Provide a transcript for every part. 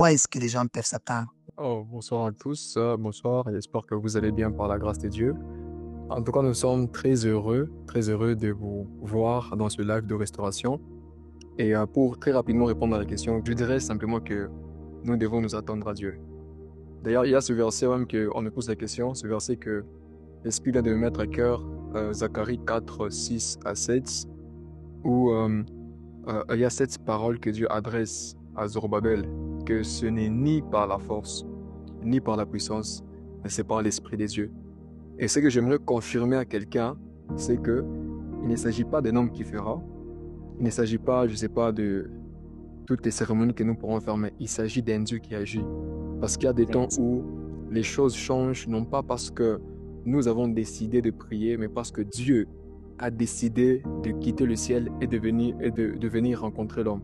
quoi est-ce que les gens peuvent s'attendre? Oh, bonsoir à tous, bonsoir, et j'espère que vous allez bien par la grâce de Dieu. En tout cas, nous sommes très heureux de vous voir dans ce live de restauration. Et pour très rapidement répondre à la question, je dirais simplement que nous devons nous attendre à Dieu. D'ailleurs, il y a ce verset même qu'on me pose la question, ce verset que l'Esprit vient de me mettre à cœur, Zacharie 4, 6 à 7, où il y a cette parole que Dieu adresse à Zorobabel, que ce n'est ni par la force, ni par la puissance, mais c'est par l'Esprit des dieux. Et ce que j'aimerais confirmer à quelqu'un, c'est que il ne s'agit pas d'un homme qui fera, il ne s'agit pas, je ne sais pas, de toutes les cérémonies que nous pourrons faire, mais il s'agit d'un Dieu qui agit. Parce qu'il y a des temps où les choses changent, non pas parce que nous avons décidé de prier, mais parce que Dieu a décidé de quitter le ciel et de venir rencontrer l'homme.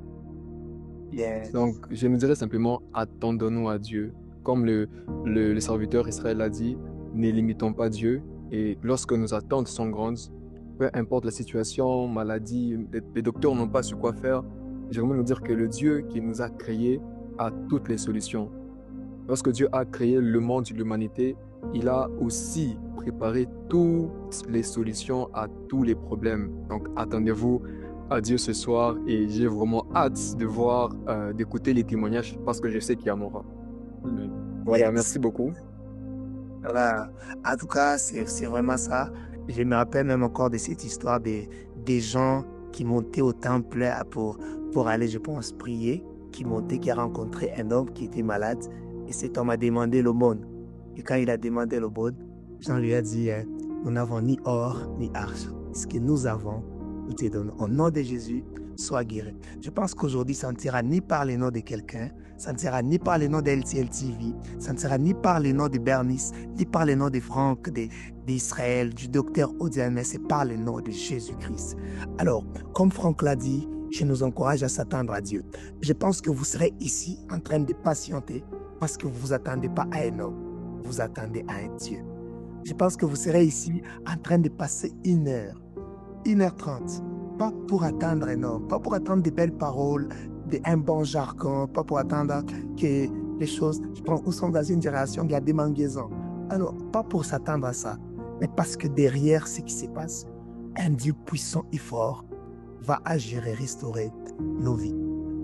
Yes. Donc, je me dirais simplement, attendons-nous à Dieu. Comme le serviteur Israël a dit, ne limitons pas Dieu. Et lorsque nos attentes sont grandes, peu importe la situation, maladie, les docteurs n'ont pas su quoi faire, j'aimerais nous dire que le Dieu qui nous a créés a toutes les solutions. Lorsque Dieu a créé le monde et l'humanité, il a aussi préparé toutes les solutions à tous les problèmes. Donc, attendez-vous à Dieu ce soir et j'ai vraiment hâte de voir, d'écouter les témoignages parce que je sais qu'il y en aura. Voilà, Yes. merci beaucoup. Voilà. En tout cas, c'est vraiment ça. Je me rappelle même encore de cette histoire des gens qui montaient au temple pour aller, je pense, prier, qui montaient, qui a rencontré un homme qui était malade. Et cet homme a demandé l'aumône. Et quand il a demandé l'aumône, Jean lui a dit, nous n'avons ni or ni argent. Ce que nous avons, nous te donnons. Au nom de Jésus, sois guéri. Je pense qu'aujourd'hui, ça ne sera ni par le nom de quelqu'un, ça ne sera ni par le nom d'LTL TV, ça ne sera ni par le nom de Bernice, ni par le nom de Franck, d'Israël, du docteur Odian, mais c'est par le nom de Jésus-Christ. Alors, comme Franck l'a dit, je nous encourage à s'attendre à Dieu. Je pense que vous serez ici en train de patienter parce que vous ne vous attendez pas à un homme, vous vous attendez à un Dieu. Je pense que vous serez ici en train de passer 1h30, pas pour attendre un homme, pas pour attendre des belles paroles, un bon jargon, pas pour attendre que les choses... Je pense que nous sommes dans une génération qui a des mangaisons. Alors, pas pour s'attendre à ça, mais parce que derrière ce qui se passe, un Dieu puissant et fort va agir et restaurer nos vies.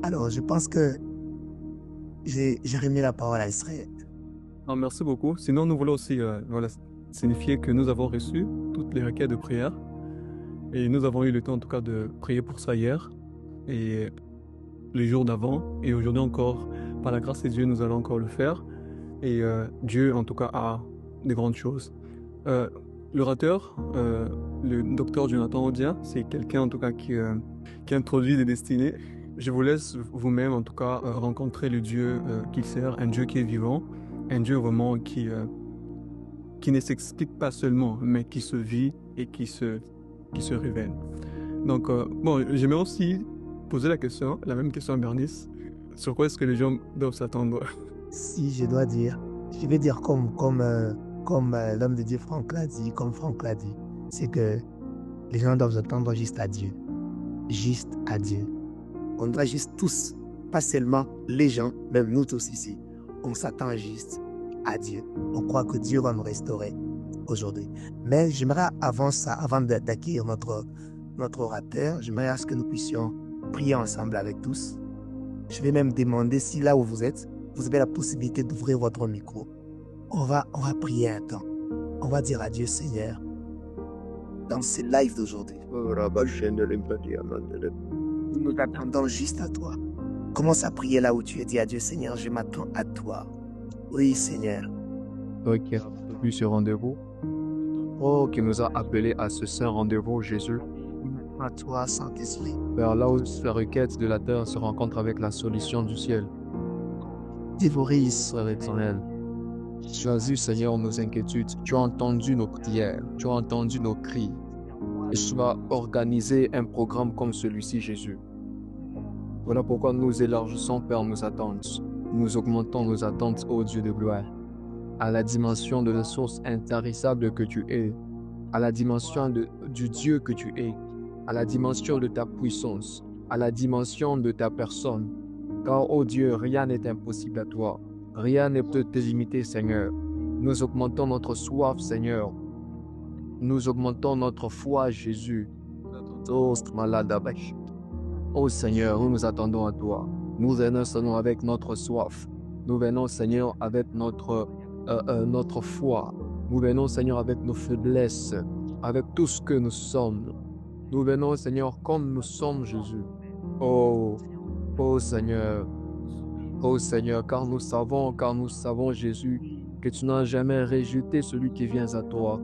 Alors, je pense que j'ai remis la parole à Israël. Ah, merci beaucoup. Sinon, nous voulons aussi signifier que nous avons reçu toutes les requêtes de prière et nous avons eu le temps en tout cas de prier pour ça hier et les jours d'avant et aujourd'hui encore, par la grâce de Dieu, nous allons encore le faire et Dieu en tout cas a de grandes choses. L'orateur, le docteur Jonathan Odia, c'est quelqu'un en tout cas qui introduit des destinées. Je vous laisse vous-même en tout cas rencontrer le Dieu qu'il sert, un Dieu qui est vivant, un Dieu vraiment qui ne s'explique pas seulement, mais qui se vit et qui se révèle. Donc, bon, j'aimerais aussi poser la même question à Bernice. Sur quoi est-ce que les gens doivent s'attendre? Si je dois dire, je vais dire comme l'homme de Dieu Franck l'a dit, comme Franck l'a dit, c'est que les gens doivent s'attendre juste à Dieu. Juste à Dieu. On doit juste tous, pas seulement les gens, même nous tous ici, on s'attend juste à Dieu. On croit que Dieu va nous restaurer aujourd'hui. Mais j'aimerais avant ça, avant d'accueillir notre orateur, j'aimerais à ce que nous puissions prier ensemble avec tous. Je vais même demander si là où vous êtes, vous avez la possibilité d'ouvrir votre micro. On va prier un temps. On va dire à Dieu, Seigneur, dans ce live d'aujourd'hui. Nous t'attendons juste à toi. Commence à prier là où tu es. Dis à Dieu, Seigneur, je m'attends à toi. Oui, Seigneur. Toi qui as vu ce rendez-vous, oh, qui nous a appelés à ce saint rendez-vous, Jésus. À toi, Saint-Esprit. Vers là où la requête de la terre se rencontre avec la solution du ciel. Dévorer, Frère éternel, tu as vu, Seigneur, nos inquiétudes, tu as entendu nos prières, tu as entendu nos cris. Et tu as organisé un programme comme celui-ci, Jésus. Voilà pourquoi nous élargissons, Père, nos attentes. Nous augmentons nos attentes, ô Dieu de gloire, à la dimension de la source intarissable que tu es, à la dimension du Dieu que tu es, à la dimension de ta puissance, à la dimension de ta personne. Car, oh Dieu, rien n'est impossible à toi. Rien ne peut te limiter, Seigneur. Nous augmentons notre soif, Seigneur. Nous augmentons notre foi, Jésus. Oh Seigneur, nous nous attendons à toi. Nous venons, Seigneur, avec notre soif. Nous venons, Seigneur, avec notre foi. Nous venons, Seigneur, avec nos faiblesses, avec tout ce que nous sommes. Nous venons, Seigneur, comme nous sommes, Jésus. Oh, oh Seigneur, car nous savons, Jésus, que tu n'as jamais rejeté celui qui vient à toi.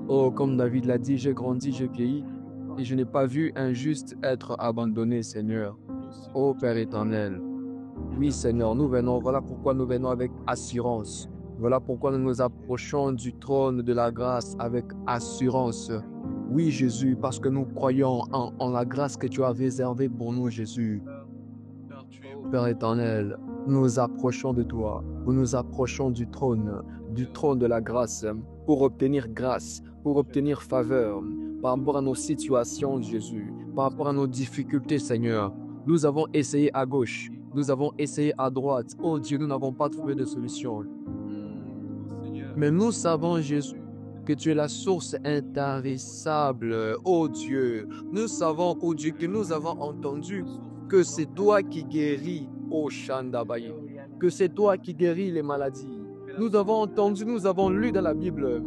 Oh, comme David l'a dit, j'ai grandi, j'ai vieilli, et je n'ai pas vu un juste être abandonné, Seigneur. Oh Père éternel, oui Seigneur, nous venons, voilà pourquoi nous venons avec assurance. Voilà pourquoi nous nous approchons du trône de la grâce avec assurance. Oui Jésus, parce que nous croyons en la grâce que tu as réservée pour nous, Jésus. Père éternel, nous nous approchons de toi, nous nous approchons du trône de la grâce, pour obtenir grâce, pour obtenir faveur, par rapport à nos situations, Jésus, par rapport à nos difficultés, Seigneur. Nous avons essayé à gauche, nous avons essayé à droite. Oh Dieu, nous n'avons pas trouvé de solution. Mais nous savons, Jésus, que tu es la source intarissable. Oh Dieu, nous savons, oh Dieu, que nous avons entendu que c'est toi qui guéris, oh Shandabaye, que c'est toi qui guéris les maladies. Nous avons entendu, nous avons lu dans la Bible.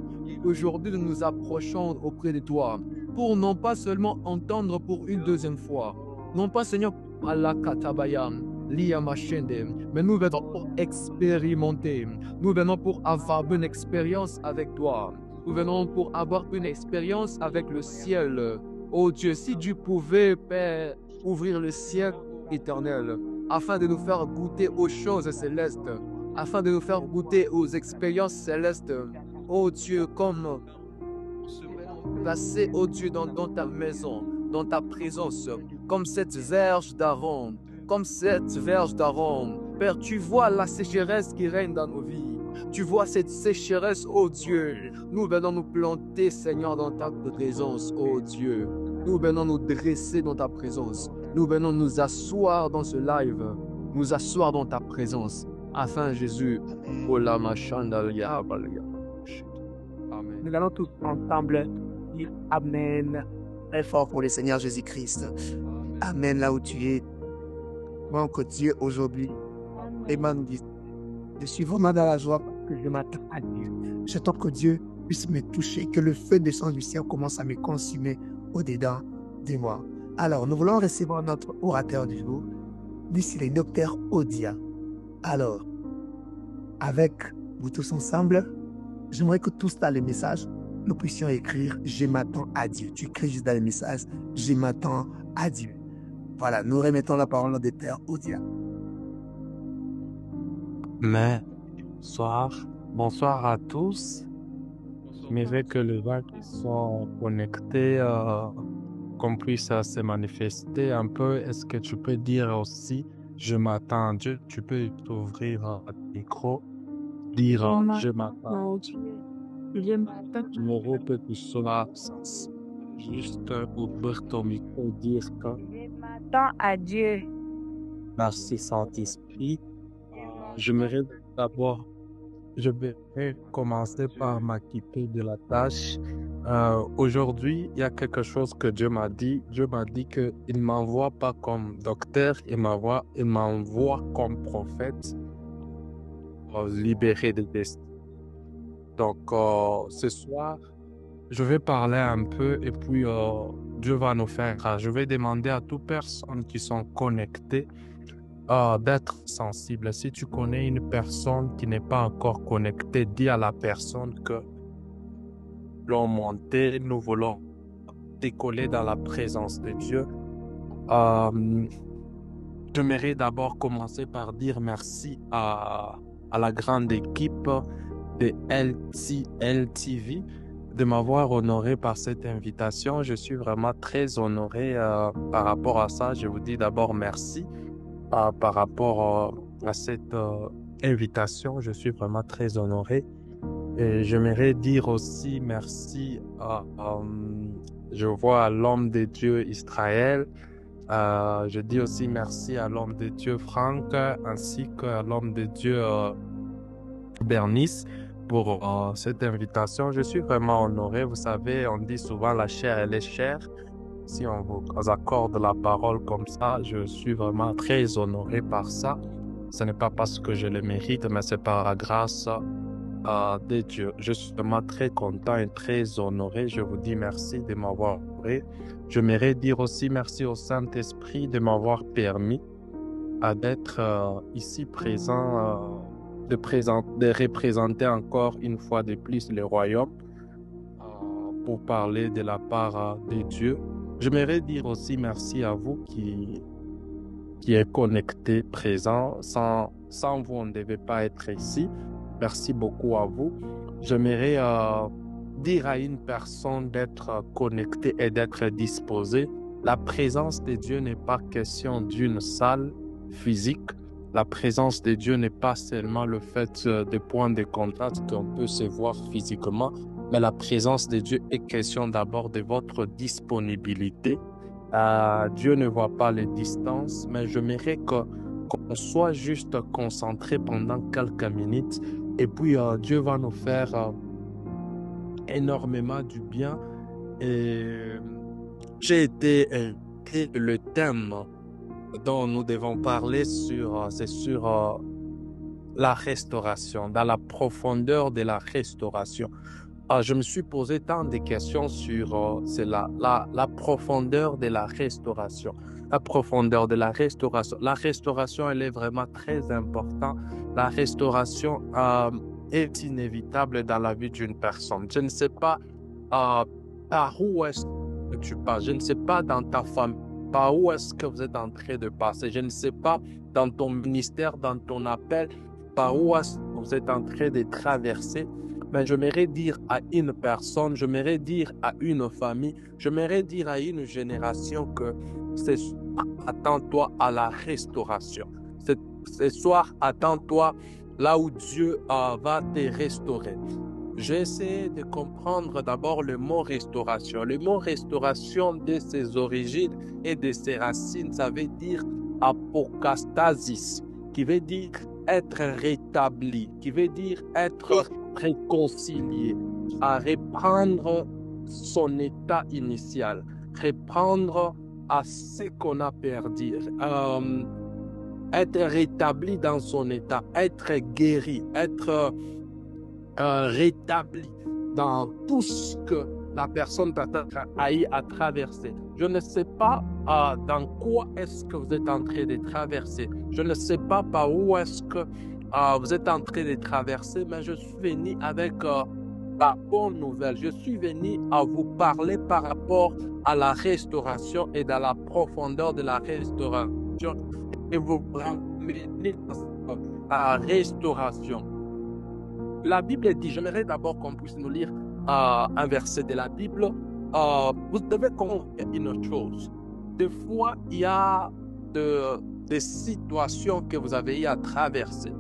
Aujourd'hui, nous nous approchons auprès de toi pour non pas seulement entendre pour une deuxième fois, non pas Seigneur, Allah Katabayam, mais nous venons pour expérimenter. Nous venons pour avoir une expérience avec toi. Nous venons pour avoir une expérience avec le ciel. Oh Dieu, si Dieu pouvait, Père, ouvrir le ciel éternel, afin de nous faire goûter aux choses célestes, afin de nous faire goûter aux expériences célestes. Oh Dieu, comme passer, oh Dieu, dans ta maison, dans ta présence, comme cette verge d'Aaron, Père, tu vois la sécheresse qui règne dans nos vies. Tu vois cette sécheresse, oh Dieu. Nous venons nous planter, Seigneur, dans ta présence, oh Dieu. Nous venons nous dresser dans ta présence. Nous venons nous asseoir dans ce live, nous asseoir dans ta présence, afin, Jésus, Nous allons tous ensemble dire Amen très fort pour le Seigneur Jésus-Christ. Amen là où tu es. Moi, que Dieu aujourd'hui, je suis vraiment dans la joie parce que je m'attends à Dieu. J'attends que Dieu puisse me toucher, que le feu descend du ciel commence à me consumer au-dedans de moi. Alors, nous voulons recevoir notre orateur du jour, d'ici les docteurs Odia. Alors, avec vous tous ensemble, j'aimerais que tous dans les messages, nous puissions écrire « Je m'attends à Dieu ». Tu écris juste dans les messages « Je m'attends à Dieu ». Voilà, nous remettons la parole au docteur Odia. Bonsoir à tous. Mais avec que les gens qui sont connectés, qu'on puisse se manifester un peu, est-ce que tu peux dire aussi, je m'attends à Dieu, tu peux ouvrir un micro, dire, je m'attends à Dieu. Je me répète sur l'absence. Juste ouvrir ton micro et dire que Je m'attends à Dieu. merci Saint-Esprit. Je vais commencer par m'occuper de la tâche. Aujourd'hui, il y a quelque chose que Dieu m'a dit. Dieu m'a dit qu'il ne m'envoie pas comme docteur, il m'envoie comme prophète pour libérer des destins. Donc, ce soir, je vais parler un peu et puis Dieu va nous faire grâce. Je vais demander à toutes personnes qui sont connectées d'être sensible. Si tu connais une personne qui n'est pas encore connectée, dis à la personne que l'on monter, nous voulons décoller dans la présence de Dieu. J'aimerais d'abord commencer par dire merci à la grande équipe de LTV de m'avoir honoré par cette invitation. Je suis vraiment très honoré par rapport à ça. Je vous dis d'abord merci. Par rapport à cette invitation, je suis vraiment très honoré. Et j'aimerais dire aussi merci je vois l'homme de Dieu Israël, Je dis aussi merci à l'homme de Dieu Franck ainsi qu'à l'homme de Dieu Bernice pour cette invitation. Je suis vraiment honoré. Vous savez, on dit souvent la chair, elle est chère. Si on vous accorde la parole comme ça, je suis vraiment très honoré par ça. Ce n'est pas parce que je le mérite, mais c'est par la grâce de Dieu. Je suis vraiment très content et très honoré. Je vous dis merci de m'avoir honoré. J'aimerais dire aussi merci au Saint-Esprit de m'avoir permis d'être ici présent, de représenter encore une fois de plus le royaume pour parler de la part de Dieu. J'aimerais dire aussi merci à vous qui est connecté, présent. Sans vous, on ne devait pas être ici. Merci beaucoup à vous. J'aimerais dire à une personne d'être connectée et d'être disposée. La présence de Dieu n'est pas question d'une salle physique. La présence de Dieu n'est pas seulement le fait de points de contact qu'on peut se voir physiquement, mais la présence de Dieu est question d'abord de votre disponibilité. Dieu ne voit pas les distances, mais j'aimerais qu'on soit juste concentré pendant quelques minutes et puis Dieu va nous faire énormément du bien. Et j'ai été le thème dont nous devons parler c'est sur la restauration, dans la profondeur de la restauration. Je me suis posé tant de questions sur la profondeur de la restauration. La profondeur de la restauration. La restauration, elle est vraiment très importante. La restauration est inévitable dans la vie d'une personne. Je ne sais pas par où est-ce que tu passes. Je ne sais pas dans ta famille, par où est-ce que vous êtes en train de passer. Je ne sais pas dans ton ministère, dans ton appel, par où est-ce que vous êtes en train de traverser. Mais j'aimerais dire à une personne, j'aimerais dire à une famille, j'aimerais dire à une génération que ce soir, attends-toi à la restauration. Ce soir, attends-toi là où Dieu va te restaurer. J'ai essayé de comprendre d'abord le mot restauration. Le mot restauration de ses origines et de ses racines, ça veut dire apocastasis, qui veut dire être rétabli, qui veut dire être réconcilié, à reprendre son état initial, reprendre à ce qu'on a perdu, être rétabli dans son état, être guéri, être rétabli dans tout ce que la personne peut-être a eu à traverser. Je ne sais pas dans quoi est-ce que vous êtes en train de traverser. Je ne sais pas par où est-ce que vous êtes en train de traverser, mais je suis venu avec la bonne nouvelle. Je suis venu à vous parler par rapport à la restauration et dans la profondeur de la restauration. Et vous ramener à la restauration. La Bible dit, j'aimerais d'abord qu'on puisse nous lire un verset de la Bible. Vous devez comprendre une chose. Des fois, il y a des situations que vous avez eu à traverser.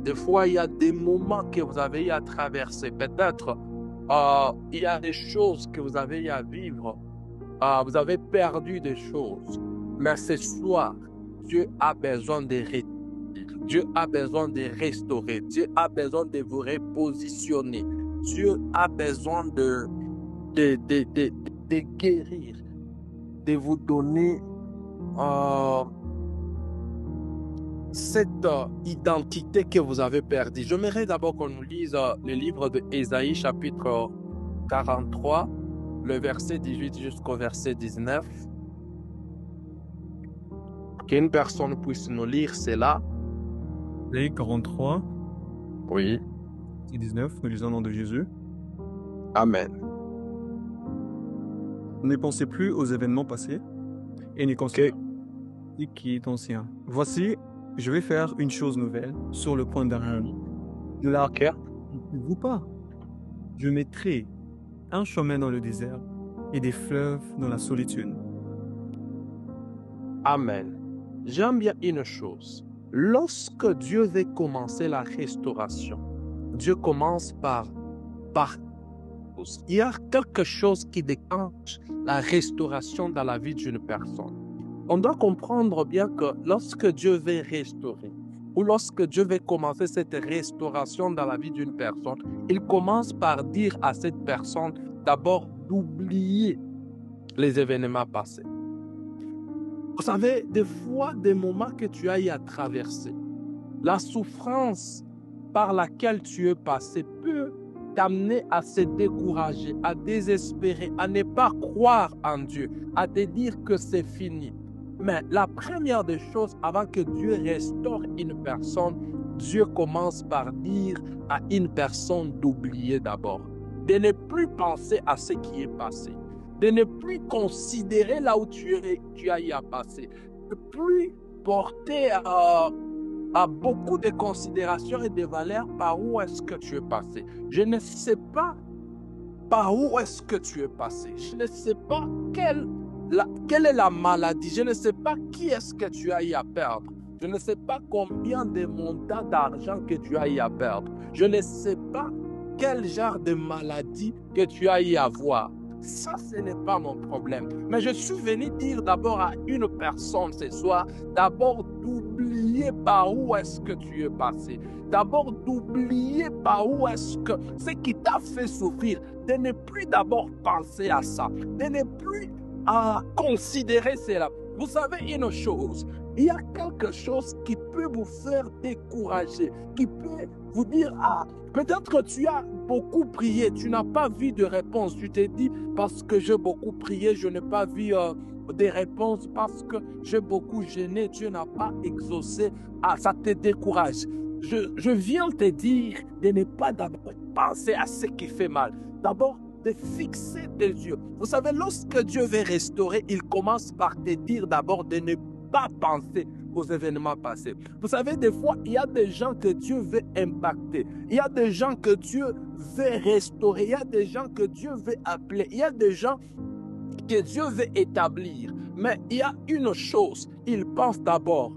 Des fois, il y a des moments que vous avez eu à traverser. Peut-être, il y a des choses que vous avez eu à vivre. Vous avez perdu des choses. Mais ce soir, Dieu a besoin de rétablir. Dieu a besoin de restaurer. Dieu a besoin de vous repositionner. Dieu a besoin de guérir, de vous donner cette identité que vous avez perdue. J'aimerais d'abord qu'on nous lise le livre de Ésaïe, chapitre 43, le verset 18 jusqu'au verset 19. Qu'une personne puisse nous lire cela. Ésaïe 43, Oui. 19, nous lisons au nom de Jésus. Amen. Ne pensez plus aux événements passés et ne considérez pas ce qui est ancien. Voici, je vais faire une chose nouvelle sur le point d'arriver. Ne la vous pas. Je mettrai un chemin dans le désert et des fleuves dans la solitude. Amen. J'aime bien une chose. Lorsque Dieu veut commencer la restauration, Dieu commence par il y a quelque chose qui déclenche la restauration dans la vie d'une personne. On doit comprendre bien que lorsque Dieu veut restaurer, ou lorsque Dieu veut commencer cette restauration dans la vie d'une personne, il commence par dire à cette personne d'abord d'oublier les événements passés. Vous savez, des fois, des moments que tu as eu à traverser, la souffrance par laquelle tu es passé peut t'amener à se décourager, à désespérer, à ne pas croire en Dieu, à te dire que c'est fini. Mais la première des choses, avant que Dieu restaure une personne, Dieu commence par dire à une personne d'oublier d'abord, de ne plus penser à ce qui est passé, de ne plus considérer là où tu as eu à passer, de ne plus porter à beaucoup de considérations et de valeurs par où est-ce que tu es passé. Je ne sais pas par où est-ce que tu es passé. Je ne sais pas quelle est la maladie. Je ne sais pas qui est-ce que tu as eu à perdre. Je ne sais pas combien de montants d'argent que tu as eu à perdre. Je ne sais pas quel genre de maladie que tu as eu à voir. Ça, ce n'est pas mon problème. Mais je suis venu dire d'abord à une personne ce soir, d'abord d'oublier par où est-ce que tu es passé. D'abord d'oublier par où est-ce que ce qui t'a fait souffrir, de ne plus d'abord penser à ça, de ne plus considérer cela. Vous savez une chose, il y a quelque chose qui peut vous faire décourager, qui peut vous dire, peut-être que tu as beaucoup prié, tu n'as pas vu de réponse. Tu t'es dit, parce que j'ai beaucoup prié, je n'ai pas vu des réponses, parce que j'ai beaucoup gêné, Dieu n'a pas exaucé. Ça te décourage. Je viens te dire de ne pas d'abord penser à ce qui fait mal. D'abord, de fixer tes yeux. Vous savez, lorsque Dieu veut restaurer, il commence par te dire d'abord de ne pas penser aux événements passés. Vous savez, des fois, il y a des gens que Dieu veut impacter. Il y a des gens que Dieu veut restaurer. Il y a des gens que Dieu veut appeler. Il y a des gens que Dieu veut établir. Mais il y a une chose, il pense d'abord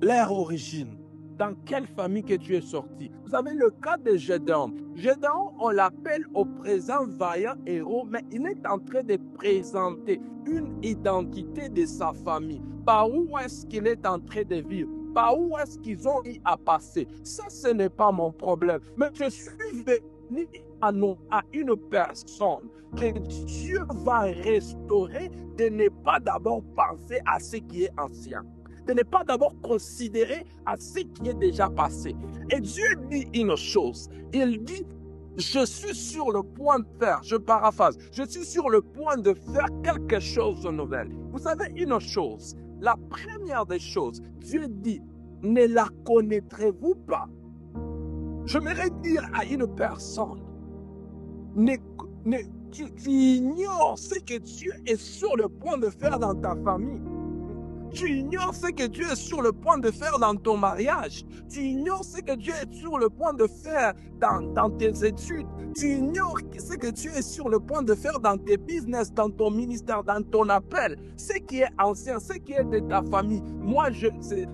leur origine. Dans quelle famille que tu es sorti. Vous savez le cas de Gédéon. Gédéon, on l'appelle au présent vaillant héros, mais il est en train de présenter une identité de sa famille. Par où est-ce qu'il est en train de vivre? Par où est-ce qu'ils ont eu à passer? Ça, ce n'est pas mon problème. Mais je suis venu à une personne que Dieu va restaurer, de ne pas d'abord penser à ce qui est ancien. De ne pas d'abord considérer à ce qui est déjà passé. Et Dieu dit une chose. Il dit, je suis sur le point de faire, je paraphrase, je suis sur le point de faire quelque chose de nouvel. Vous savez une chose, la première des choses, Dieu dit, ne la connaîtrez-vous pas? J'aimerais dire à une personne, tu ignores ce que Dieu est sur le point de faire dans ta famille. Tu ignores ce que Dieu est sur le point de faire dans ton mariage. Tu ignores ce que Dieu est sur le point de faire dans tes études. Tu ignores ce que Dieu est sur le point de faire dans tes business, dans ton ministère, dans ton appel. Ce qui est ancien, ce qui est de ta famille. Moi,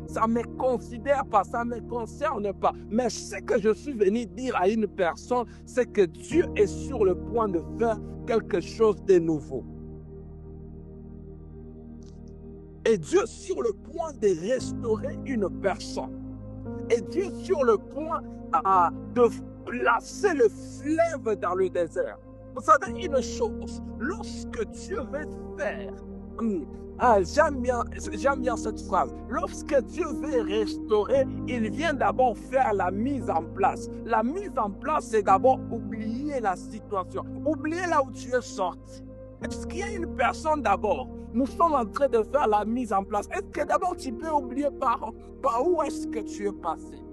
ça ne me considère pas, ça ne me concerne pas. Mais ce que je suis venu dire à une personne, c'est que Dieu est sur le point de faire quelque chose de nouveau. Et Dieu sur le point de restaurer une personne. Et Dieu sur le point de placer le fleuve dans le désert. Vous savez une chose, lorsque Dieu veut faire, j'aime bien cette phrase, lorsque Dieu veut restaurer, il vient d'abord faire la mise en place. La mise en place, c'est d'abord oublier la situation, oublier là où tu es sorti. Est-ce qu'il y a une personne d'abord? Nous sommes en train de faire la mise en place. Est-ce que d'abord tu peux oublier par où est-ce que tu es passé?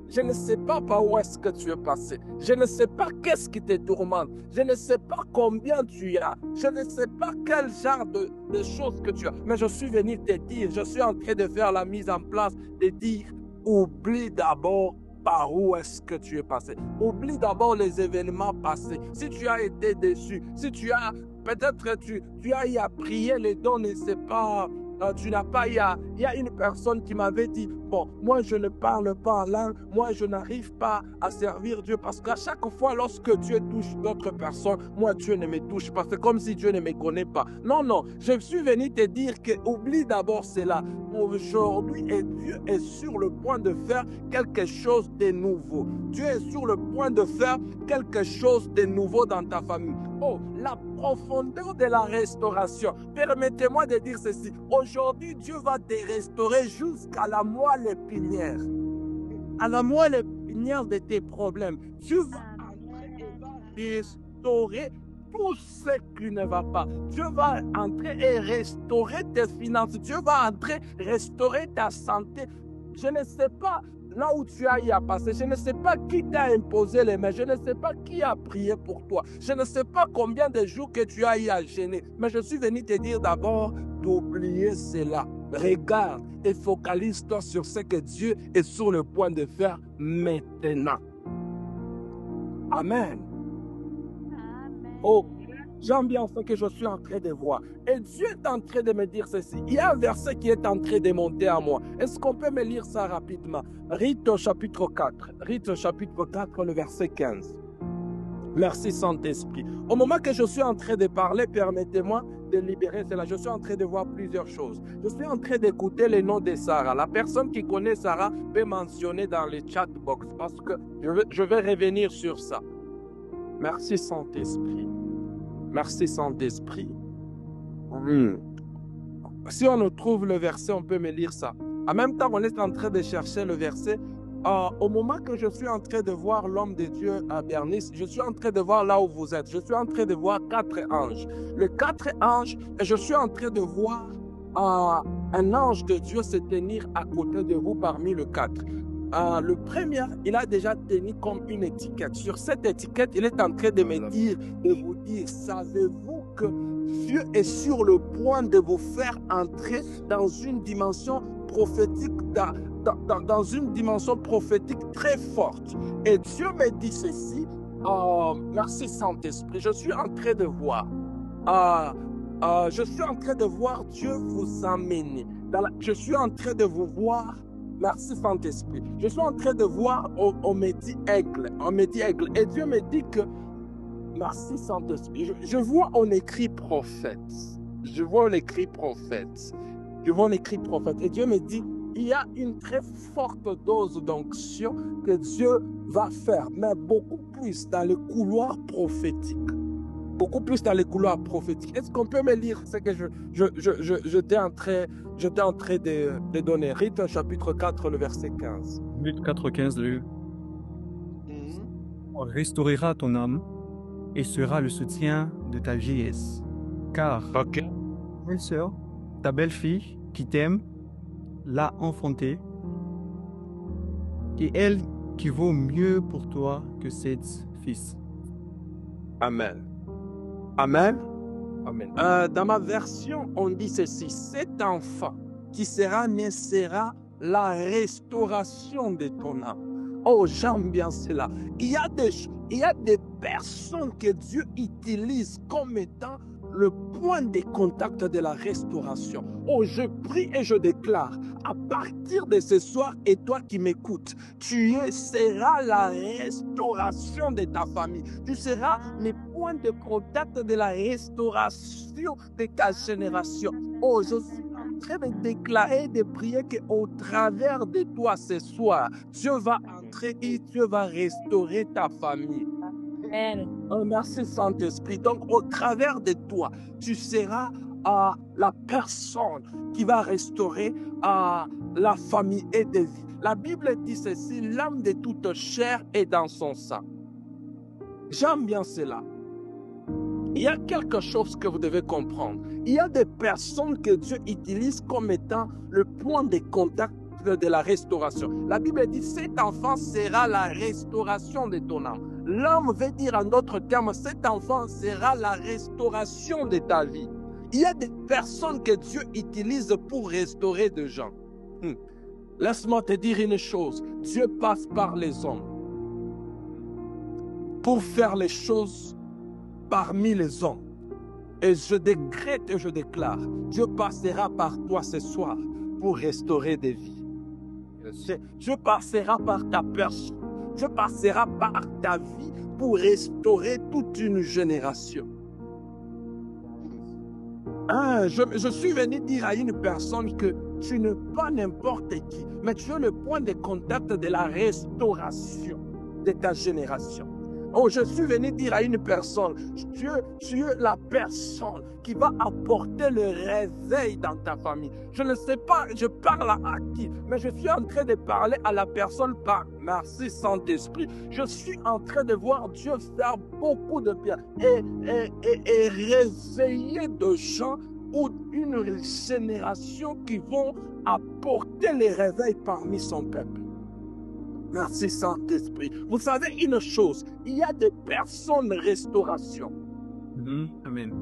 Je ne sais pas par où est-ce que tu es passé. Je ne sais pas qu'est-ce qui te tourmente. Je ne sais pas combien tu as. Je ne sais pas quel genre de choses que tu as. Mais je suis venu te dire, je suis en train de faire la mise en place, de dire, oublie d'abord par où est-ce que tu es passé. Oublie d'abord les événements passés. Si tu as été déçu, si tu as, peut-être tu as eu à prier les dons, ne sais pas, tu n'as pas eu à... Il y a une personne qui m'avait dit, bon, moi je ne parle pas en langue, moi je n'arrive pas à servir Dieu parce qu'à chaque fois lorsque Dieu touche d'autres personnes, moi Dieu ne me touche pas. C'est comme si Dieu ne me connaît pas. Non, non, je suis venu te dire que oublie d'abord cela. Aujourd'hui, Dieu est sur le point de faire quelque chose de nouveau. Dieu est sur le point de faire quelque chose de nouveau dans ta famille. Oh, la profondeur de la restauration. Permettez-moi de dire ceci. Aujourd'hui, Dieu va te restaurer jusqu'à la moelle épinière. À la moelle épinière de tes problèmes. Dieu va restaurer tout ce qui ne va pas. Dieu va entrer et restaurer tes finances. Dieu va entrer et restaurer ta santé. Je ne sais pas là où tu as y à passer. Je ne sais pas qui t'a imposé les mains. Je ne sais pas qui a prié pour toi. Je ne sais pas combien de jours que tu as y à gêner. Mais je suis venu te dire d'abord d'oublier cela. Regarde et focalise-toi sur ce que Dieu est sur le point de faire maintenant. Amen. Oh, j'aime bien ce que je suis en train de voir. Et Dieu est en train de me dire ceci. Il y a un verset qui est en train de monter à moi. Est-ce qu'on peut me lire ça rapidement? Rite au chapitre 4. Rite au chapitre 4, le verset 15. Merci Saint-Esprit. Au moment que je suis en train de parler, permettez-moi de libérer cela. Je suis en train de voir plusieurs choses. Je suis en train d'écouter le nom de Sarah. La personne qui connaît Sarah peut mentionner dans le chat box parce que je vais revenir sur ça. Merci Saint-Esprit. Merci Saint-Esprit. Si on nous trouve le verset, on peut me lire ça. En même temps, on est en train de chercher le verset. Au moment que je suis en train de voir l'homme de Dieu à Bernice, je suis en train de voir là où vous êtes. Je suis en train de voir 4 anges. Les 4 anges, et je suis en train de voir un ange de Dieu se tenir à côté de vous parmi les 4. Le premier, il a déjà tenu comme une étiquette. Sur cette étiquette, il est en train de me dire, de vous dire, savez-vous que Dieu est sur le point de vous faire entrer dans une dimension prophétique, dans une dimension prophétique très forte. Et Dieu me dit ceci, merci Saint-Esprit, je suis en train de voir, je suis en train de voir Dieu vous amener. Je suis en train de vous voir. Merci Saint-Esprit. Je suis en train de voir, on me dit aigle. Et Dieu me dit que, merci Saint-Esprit. Je vois, on écrit prophète. Je vois, on écrit prophète. Et Dieu me dit, il y a une très forte dose d'onction que Dieu va faire, mais beaucoup plus dans le couloir prophétique. Est-ce qu'on peut me lire ce que j'étais en train de donner? Rite chapitre 4, le verset 15. Rite 4, 15, On restaurera ton âme et sera le soutien de ta vieillesse. Car, belle sœur, ta belle-fille qui t'aime, l'a enfantée, et elle qui vaut mieux pour toi que 7 fils. Amen. Dans ma version, on dit ceci. Cet enfant qui sera né sera la restauration de ton âme. Oh, j'aime bien cela. Il y a des personnes que Dieu utilise comme étant le point de contact de la restauration. Oh, je prie et je déclare, à partir de ce soir, et toi qui m'écoutes, seras la restauration de ta famille. Tu seras le point de contact de la restauration de ta génération. Oh, je suis en train de déclarer, de prier qu'au travers de toi ce soir, Dieu va entrer et Dieu va restaurer ta famille. Amen. Oh, merci Saint-Esprit. Donc, au travers de toi, tu seras la personne qui va restaurer la famille et des vies. La Bible dit ceci, l'âme de toute chair est dans son sang. J'aime bien cela. Il y a quelque chose que vous devez comprendre. Il y a des personnes que Dieu utilise comme étant le point de contact de la restauration. La Bible dit, cet enfant sera la restauration de ton âme. L'âme veut dire en d'autres termes, cet enfant sera la restauration de ta vie. Il y a des personnes que Dieu utilise pour restaurer des gens. Laisse-moi te dire une chose, Dieu passe par les hommes pour faire les choses parmi les hommes. Et je décrète et je déclare, Dieu passera par toi ce soir pour restaurer des vies. Dieu passera par ta personne. Dieu passera par ta vie pour restaurer toute une génération. Je suis venu dire à une personne que tu n'es pas n'importe qui, mais tu es le point de contact de la restauration de ta génération. Oh, je suis venu dire à une personne, tu es la personne qui va apporter le réveil dans ta famille. Je ne sais pas, je parle à qui, mais je suis en train de parler à la personne par merci Saint-Esprit. Je suis en train de voir Dieu faire beaucoup de bien et réveiller de gens ou une génération qui vont apporter les réveils parmi son peuple. Merci Saint-Esprit. Vous savez une chose, il y a des personnes restauration. Amen.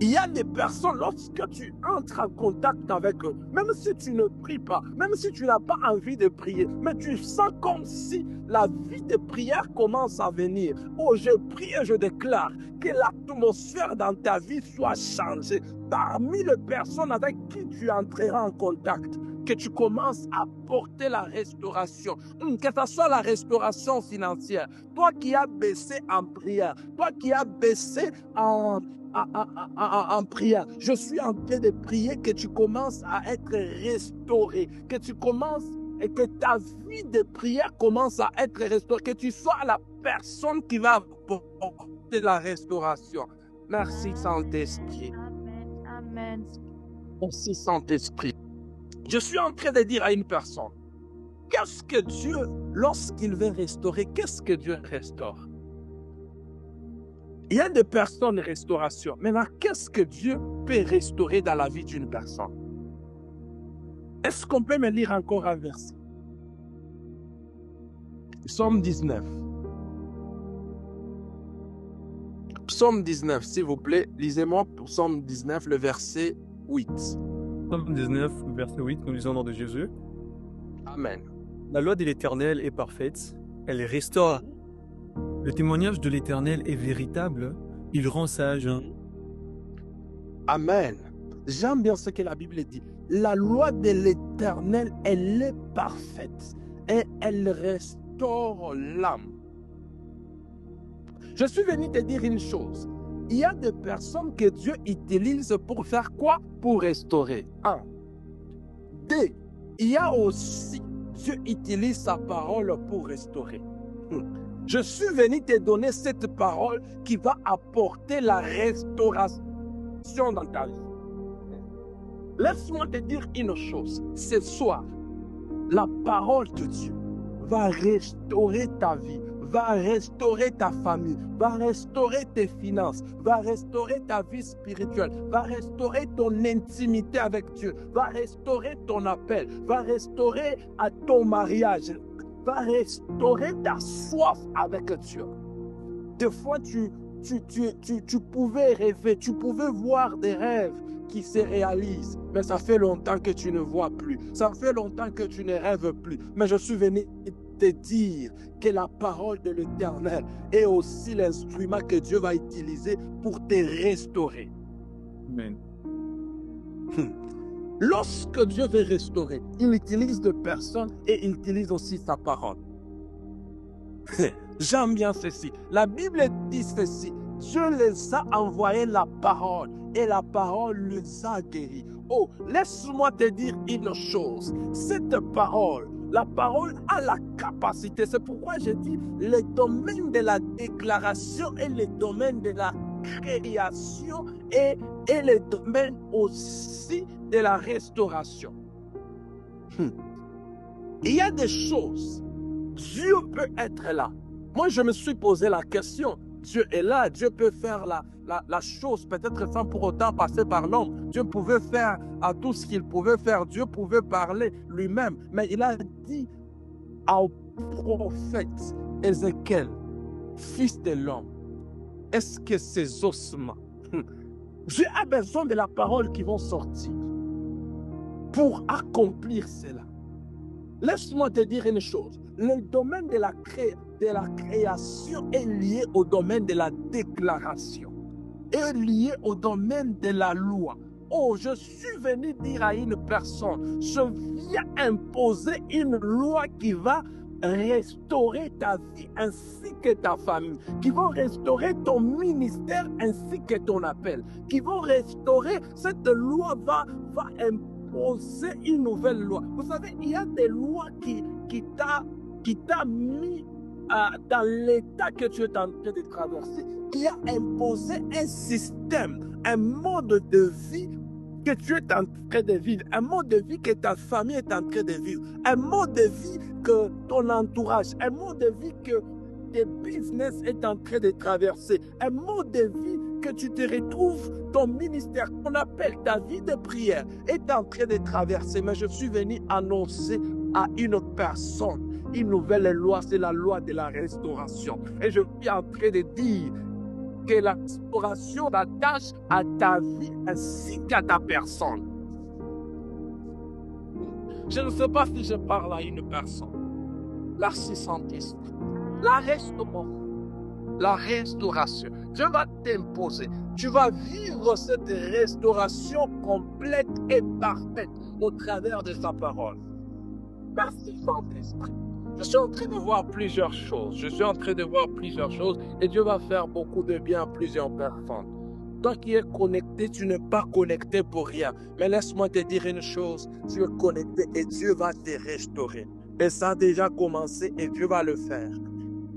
Il y a des personnes, lorsque tu entres en contact avec eux, même si tu ne pries pas, même si tu n'as pas envie de prier, mais tu sens comme si la vie de prière commence à venir. Oh, je prie et je déclare que l'atmosphère dans ta vie soit changée. Parmi les personnes avec qui tu entreras en contact, que tu commences à porter la restauration, que ce soit la restauration financière, toi qui as baissé en prière, toi qui as baissé en prière, je suis en train de prier que tu commences à être restauré, que tu commences et que ta vie de prière commence à être restaurée, que tu sois la personne qui va porter la restauration. Merci Saint-Esprit. Amen. Merci Saint-Esprit. Je suis en train de dire à une personne, qu'est-ce que Dieu, lorsqu'il veut restaurer, qu'est-ce que Dieu restaure? Il y a des personnes restauration. Maintenant, qu'est-ce que Dieu peut restaurer dans la vie d'une personne? Est-ce qu'on peut me lire encore un verset? Psaume 19. Psaume 19, s'il vous plaît, lisez-moi Psaume 19, le verset 8. Psaume 19, verset 8, nous lisons au nom de Jésus. Amen. La loi de l'Éternel est parfaite, elle restaure. Le témoignage de l'Éternel est véritable, il rend sage. Amen. J'aime bien ce que la Bible dit. La loi de l'Éternel, elle est parfaite et elle restaure l'âme. Je suis venu te dire une chose. Il y a des personnes que Dieu utilise pour faire quoi? Pour restaurer. 1. 2. Il y a aussi, Dieu utilise sa parole pour restaurer. Je suis venu te donner cette parole qui va apporter la restauration dans ta vie. Laisse-moi te dire une chose. Ce soir, la parole de Dieu va restaurer ta vie, va restaurer ta famille, va restaurer tes finances, va restaurer ta vie spirituelle, va restaurer ton intimité avec Dieu, va restaurer ton appel, va restaurer à ton mariage, va restaurer ta soif avec Dieu. Des fois, tu pouvais rêver, tu pouvais voir des rêves qui se réalisent, mais ça fait longtemps que tu ne vois plus, ça fait longtemps que tu ne rêves plus. Mais je suis venu te dire que la parole de l'Éternel est aussi l'instrument que Dieu va utiliser pour te restaurer. Amen. Lorsque Dieu veut restaurer, il utilise des personnes et il utilise aussi sa parole. J'aime bien ceci. La Bible dit ceci. Dieu les a envoyé la parole et la parole les a guéris. Oh, laisse-moi te dire une chose. Cette parole, la parole a la capacité. C'est pourquoi je dis le domaine de la déclaration et le domaine de la création et le domaine aussi de la restauration. Il y a des choses. Dieu peut être là. Moi, je me suis posé la question. Dieu est là. Dieu peut faire la chose, peut-être sans pour autant passer par l'homme. Dieu pouvait faire à tout ce qu'il pouvait faire. Dieu pouvait parler lui-même. Mais il a dit au prophète Ézéchiel, fils de l'homme, est-ce que ces ossements, Dieu a besoin de la parole qui vont sortir pour accomplir cela. Laisse-moi te dire une chose. Le domaine de la création est lié au domaine de la déclaration, est lié au domaine de la loi. Oh, je suis venu dire à une personne, je viens imposer une loi qui va restaurer ta vie ainsi que ta famille, qui vont restaurer ton ministère ainsi que ton appel, qui vont restaurer, cette loi va imposer une nouvelle loi. Vous savez, il y a des lois qui t'a mis dans l'état que tu es en train de traverser, qui a imposé un système, un mode de vie que tu es en train de vivre, un mode de vie que ta famille est en train de vivre, un mode de vie que ton entourage, un mode de vie que tes business est en train de traverser, un mode de vie que tu te retrouves, ton ministère, ton appel, ta vie de prière est en train de traverser. Mais je suis venu annoncer à une personne une nouvelle loi, c'est la loi de la restauration. Et je suis en train de dire que la restauration s'attache à ta vie ainsi qu'à ta personne. Je ne sais pas si je parle à une personne. La Saint-Esprit, la restauration. Dieu va t'imposer. Tu vas vivre cette restauration complète et parfaite au travers de sa parole. Merci Saint-Esprit. Je suis en train de voir plusieurs choses. Et Dieu va faire beaucoup de bien à plusieurs personnes. Toi qui es connecté, tu n'es pas connecté pour rien. Mais laisse-moi te dire une chose. Tu es connecté et Dieu va te restaurer. Et ça a déjà commencé et Dieu va le faire.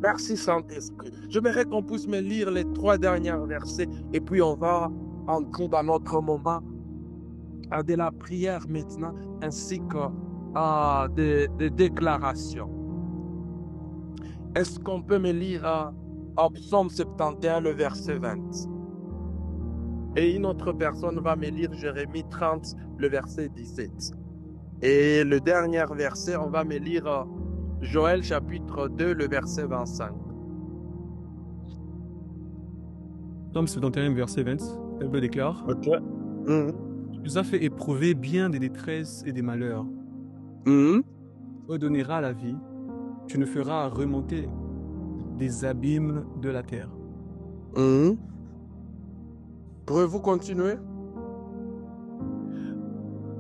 Merci Saint-Esprit. J'aimerais qu'on puisse me lire les 3 derniers versets et puis on va entrer dans notre moment de la prière maintenant ainsi que des déclarations. Est-ce qu'on peut me lire en Psaume 71, le verset 20? Et une autre personne va me lire Jérémie 30, le verset 17. Et le dernier verset, on va me lire Joël chapitre 2, le verset 25. Psaume 71, verset 20, elle me déclare. Ok. Tu nous as fait éprouver bien des détresses et des malheurs. Redonnera la vie. Tu nous feras remonter des abîmes de la terre. Pouvez-vous continuer?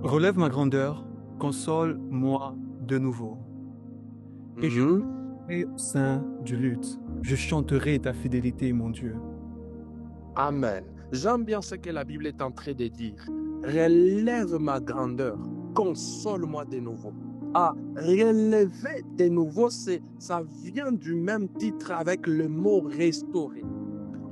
Relève ma grandeur, console-moi de nouveau. Et je serai au sein du lutte. Je chanterai ta fidélité, mon Dieu. Amen. J'aime bien ce que la Bible est en train de dire. Relève ma grandeur, console-moi de nouveau. Relever de nouveau, ça vient du même titre avec le mot restaurer.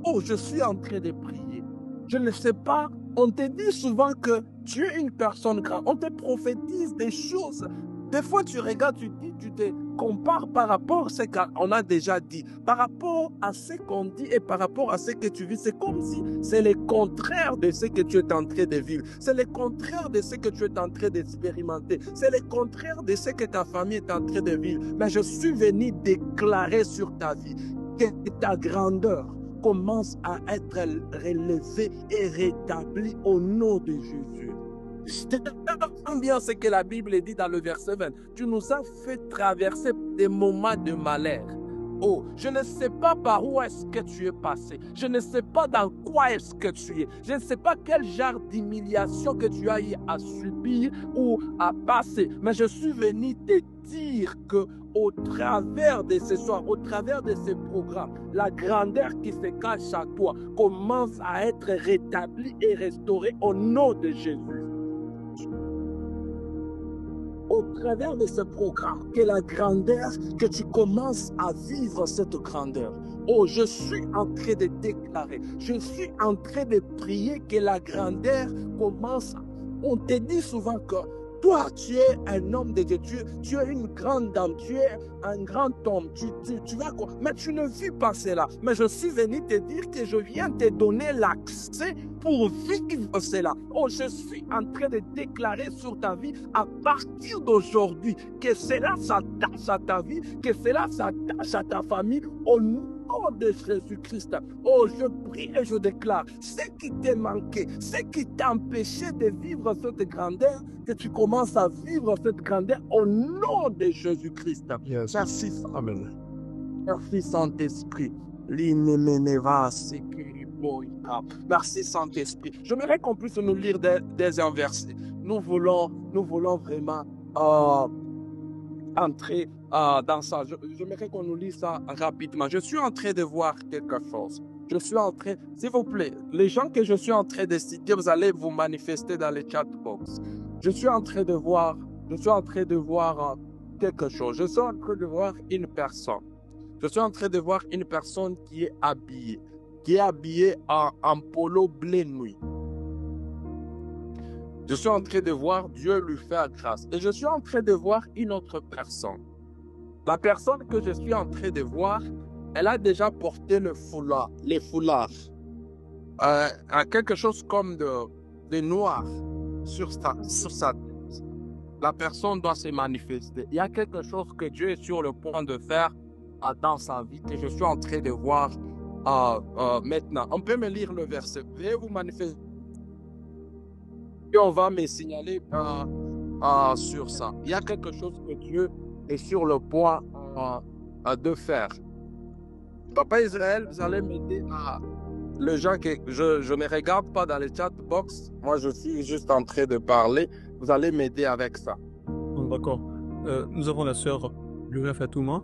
Oh, je suis en train de prier. Je ne sais pas, on te dit souvent que tu es une personne grande. On te prophétise des choses. Des fois, tu regardes, tu te compares par rapport à ce qu'on a déjà dit, par rapport à ce qu'on dit et par rapport à ce que tu vis. C'est comme si c'est le contraire de ce que tu es en train de vivre. C'est le contraire de ce que tu es en train d'expérimenter. C'est le contraire de ce que ta famille est en train de vivre. Mais je suis venu déclarer sur ta vie que ta grandeur commence à être relevée et rétablie au nom de Jésus. J'aime bien ce que la Bible dit dans le verset 20. Tu nous as fait traverser des moments de malheur. Oh, je ne sais pas par où est-ce que tu es passé. Je ne sais pas dans quoi est-ce que tu es. Je ne sais pas quel genre d'humiliation que tu as eu à subir ou à passer. Mais je suis venu te dire que au travers de ce soir, au travers de ce programme, la grandeur qui se cache à toi commence à être rétablie et restaurée au nom de Jésus. Au travers de ce programme, que la grandeur, que tu commences à vivre cette grandeur. Oh, je suis en train de déclarer, je suis en train de prier que la grandeur commence. On te dit souvent que toi, tu es un homme de Dieu, tu es une grande dame, tu es un grand homme, tu vas quoi? Mais tu ne vis pas cela. Mais je suis venu te dire que je viens te donner l'accès pour vivre cela. Oh, je suis en train de déclarer sur ta vie à partir d'aujourd'hui que cela s'attache à ta vie, que cela s'attache à ta famille au nom de Jésus-Christ. Oh, je prie et je déclare, ce qui t'a manqué, ce qui t'a empêché de vivre cette grandeur, que tu commences à vivre cette grandeur au nom de Jésus-Christ. Yes. Merci. Amen. Merci Saint-Esprit. L'inéménéva, sécurité. Merci Saint-Esprit. J'aimerais qu'on puisse nous lire des versets. Nous voulons vraiment entrer dans ça. J'aimerais qu'on nous lise ça rapidement. Je suis en train de voir quelque chose. Je suis en train, s'il vous plaît, les gens que je suis en train de citer, vous allez vous manifester dans les chat box. Je suis en train de voir quelque chose. Je suis en train de voir une personne. Je suis en train de voir une personne qui est habillée en polo bleu nuit. Je suis en train de voir Dieu lui faire grâce. Et je suis en train de voir une autre personne. La personne que je suis en train de voir, elle a déjà porté les foulards. Quelque chose comme de noir sur sa tête. La personne doit se manifester. Il y a quelque chose que Dieu est sur le point de faire dans sa vie que je suis en train de voir maintenant. On peut me lire le verset. Veuillez vous manifester. Et on va me signaler sur ça. Il y a quelque chose que Dieu est sur le point de faire. Papa Israël, vous allez m'aider à... Les gens que je ne me regarde pas dans les chat box. Moi, je suis juste en train de parler. Vous allez m'aider avec ça. D'accord. Nous avons la sœur Gloria Fatouma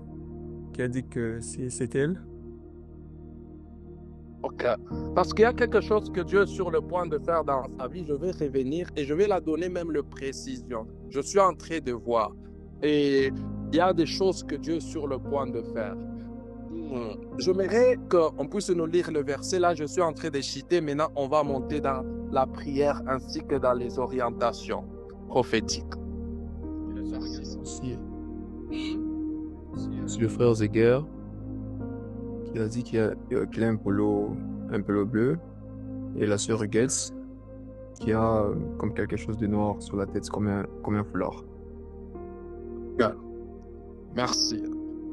qui a dit que c'est elle. Ok. Parce qu'il y a quelque chose que Dieu est sur le point de faire dans sa vie. Je vais revenir et je vais la donner même le précision. Je suis en train de voir. Et il y a des choses que Dieu est sur le point de faire. J'aimerais qu'on puisse nous lire le verset. Là, je suis en train de citer. Maintenant, on va monter dans la prière ainsi que dans les orientations prophétiques. C'est le frère Zeger qui a dit qu'il a un polo bleu. Et la sœur Getz qui a comme quelque chose de noir sur la tête, comme un foulard. Merci.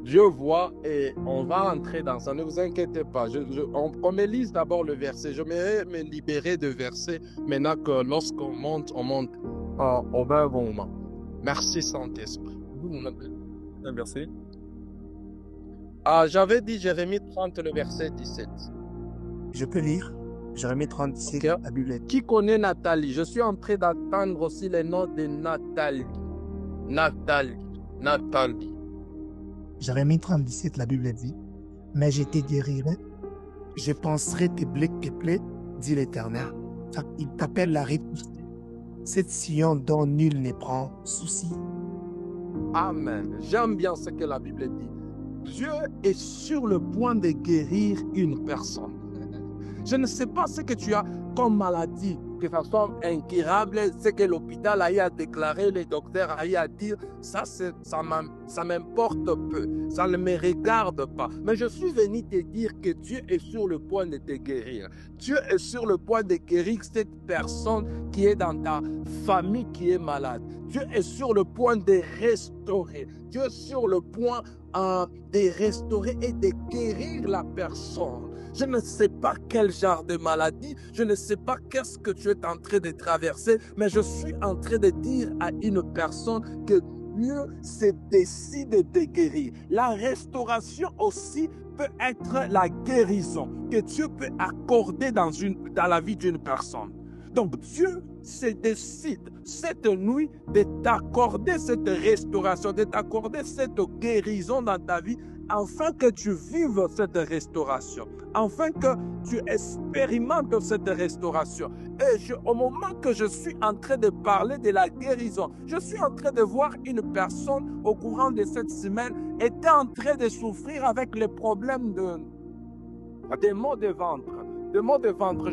Dieu voit et on va entrer dans ça. Ne vous inquiétez pas. On me lise d'abord le verset. Je vais me libérer de verset maintenant que lorsqu'on monte au bon moment. Merci Saint-Esprit. Un verset. J'avais dit Jérémie 30, le verset 17. Je peux lire Jérémie 30, 17, Okay. la Bible est... Qui connaît Nathalie? Je suis en train d'attendre aussi le nom de Nathalie. Nathalie. Jérémie 30, 17, la Bible dit, « Mais je te guérirai, je penserai tes plaies, dit l'Éternel. » Il t'appelle la réponse. Cette Sion dont nul ne prend souci. Amen. J'aime bien ce que la Bible dit. Dieu est sur le point de guérir une personne. Je ne sais pas ce que tu as comme maladie de façon incurable, ce que l'hôpital a eu à déclarer, les docteurs a eu à dire, ça m'importe peu, ça ne me regarde pas. Mais je suis venu te dire que Dieu est sur le point de te guérir. Dieu est sur le point de guérir cette personne qui est dans ta famille qui est malade. Dieu est sur le point de restaurer. Dieu est sur le point de restaurer et de guérir la personne. Je ne sais pas quel genre de maladie, je ne sais pas qu'est-ce que tu es en train de traverser, mais je suis en train de dire à une personne que Dieu se décide de guérir. La restauration aussi peut être la guérison que Dieu peut accorder dans la vie d'une personne. Donc Dieu se décide cette nuit de t'accorder cette restauration, de t'accorder cette guérison dans ta vie, afin que tu vives cette restauration, afin que tu expérimentes cette restauration. Et au moment que je suis en train de parler de la guérison, je suis en train de voir une personne au courant de cette semaine était en train de souffrir avec les problèmes des maux de ventre.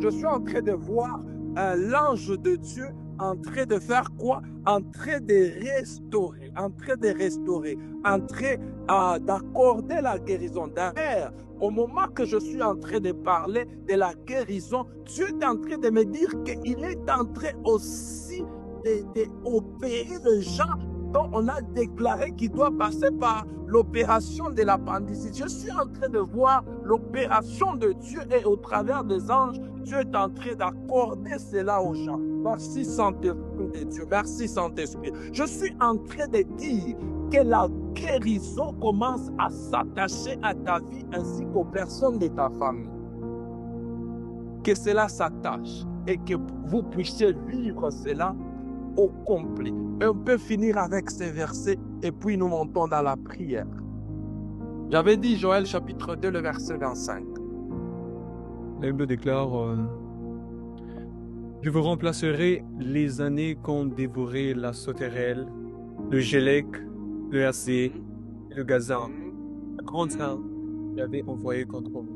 Je suis en train de voir l'ange de Dieu en train de faire quoi? En train de restaurer, d'accorder la guérison. D'ailleurs, au moment que je suis en train de parler de la guérison, Dieu est en train de me dire qu'il est en train aussi d'opérer les gens dont on a déclaré qu'il doit passer par l'opération de l'appendicite. Je suis en train de voir l'opération de Dieu et au travers des anges, Dieu est en train d'accorder cela aux gens. Merci Saint-Esprit de Dieu, merci Saint-Esprit. Je suis en train de dire que la guérison commence à s'attacher à ta vie ainsi qu'aux personnes de ta famille. que cela s'attache et que vous puissiez vivre cela au complet. Et on peut finir avec ces versets et puis nous montons dans la prière. J'avais dit Joël chapitre 2, le verset 25. La Bible déclare je vous remplacerai les années qu'ont dévoré la sauterelle, le gélec, le hacé, le gazan, la grande haine que j'avais envoyé contre vous.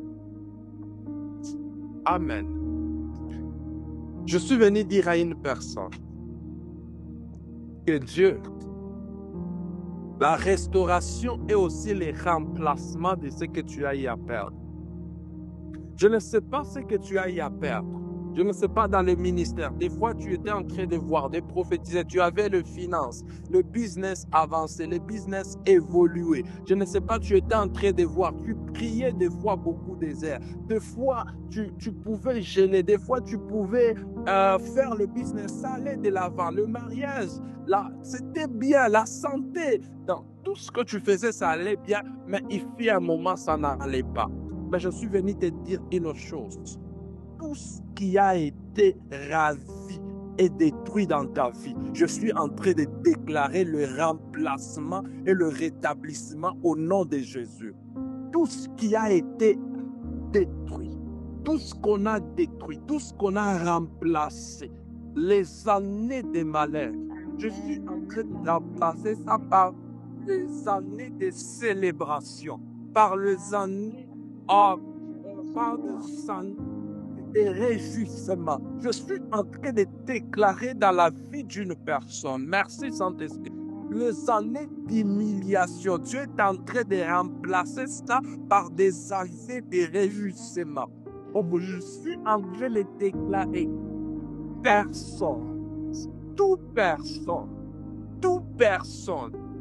Amen. Je suis venu dire à une personne que Dieu, la restauration est aussi le remplacement de ce que tu as eu à perdre. Je ne sais pas ce que tu as eu à perdre. Je ne sais pas dans le ministère. Des fois, tu étais en train de voir, de prophétiser. Tu avais le finance, le business avancé, le business évolué. Je ne sais pas, tu étais en train de voir. Tu priais des fois beaucoup des airs. Des fois, tu pouvais gêner. Des fois, tu pouvais faire le business. Ça allait de l'avant. Le mariage, là, c'était bien. La santé, dans tout ce que tu faisais, ça allait bien. Mais il fit un moment, ça n'allait pas. Mais je suis venu te dire une chose. Tout ce qui a été rasé et détruit dans ta vie, je suis en train de déclarer le remplacement et le rétablissement au nom de Jésus. Tout ce qui a été détruit, tout ce qu'on a détruit, tout ce qu'on a remplacé, les années de malheur, je suis en train de remplacer ça par les années de célébration, par les années par des années de réjouissement. Je suis en train de déclarer dans la vie d'une personne, merci Saint-Esprit, les années d'humiliation. Dieu est en train de remplacer ça par des années de réjouissement. Oh, je suis en train de déclarer personne, toute personne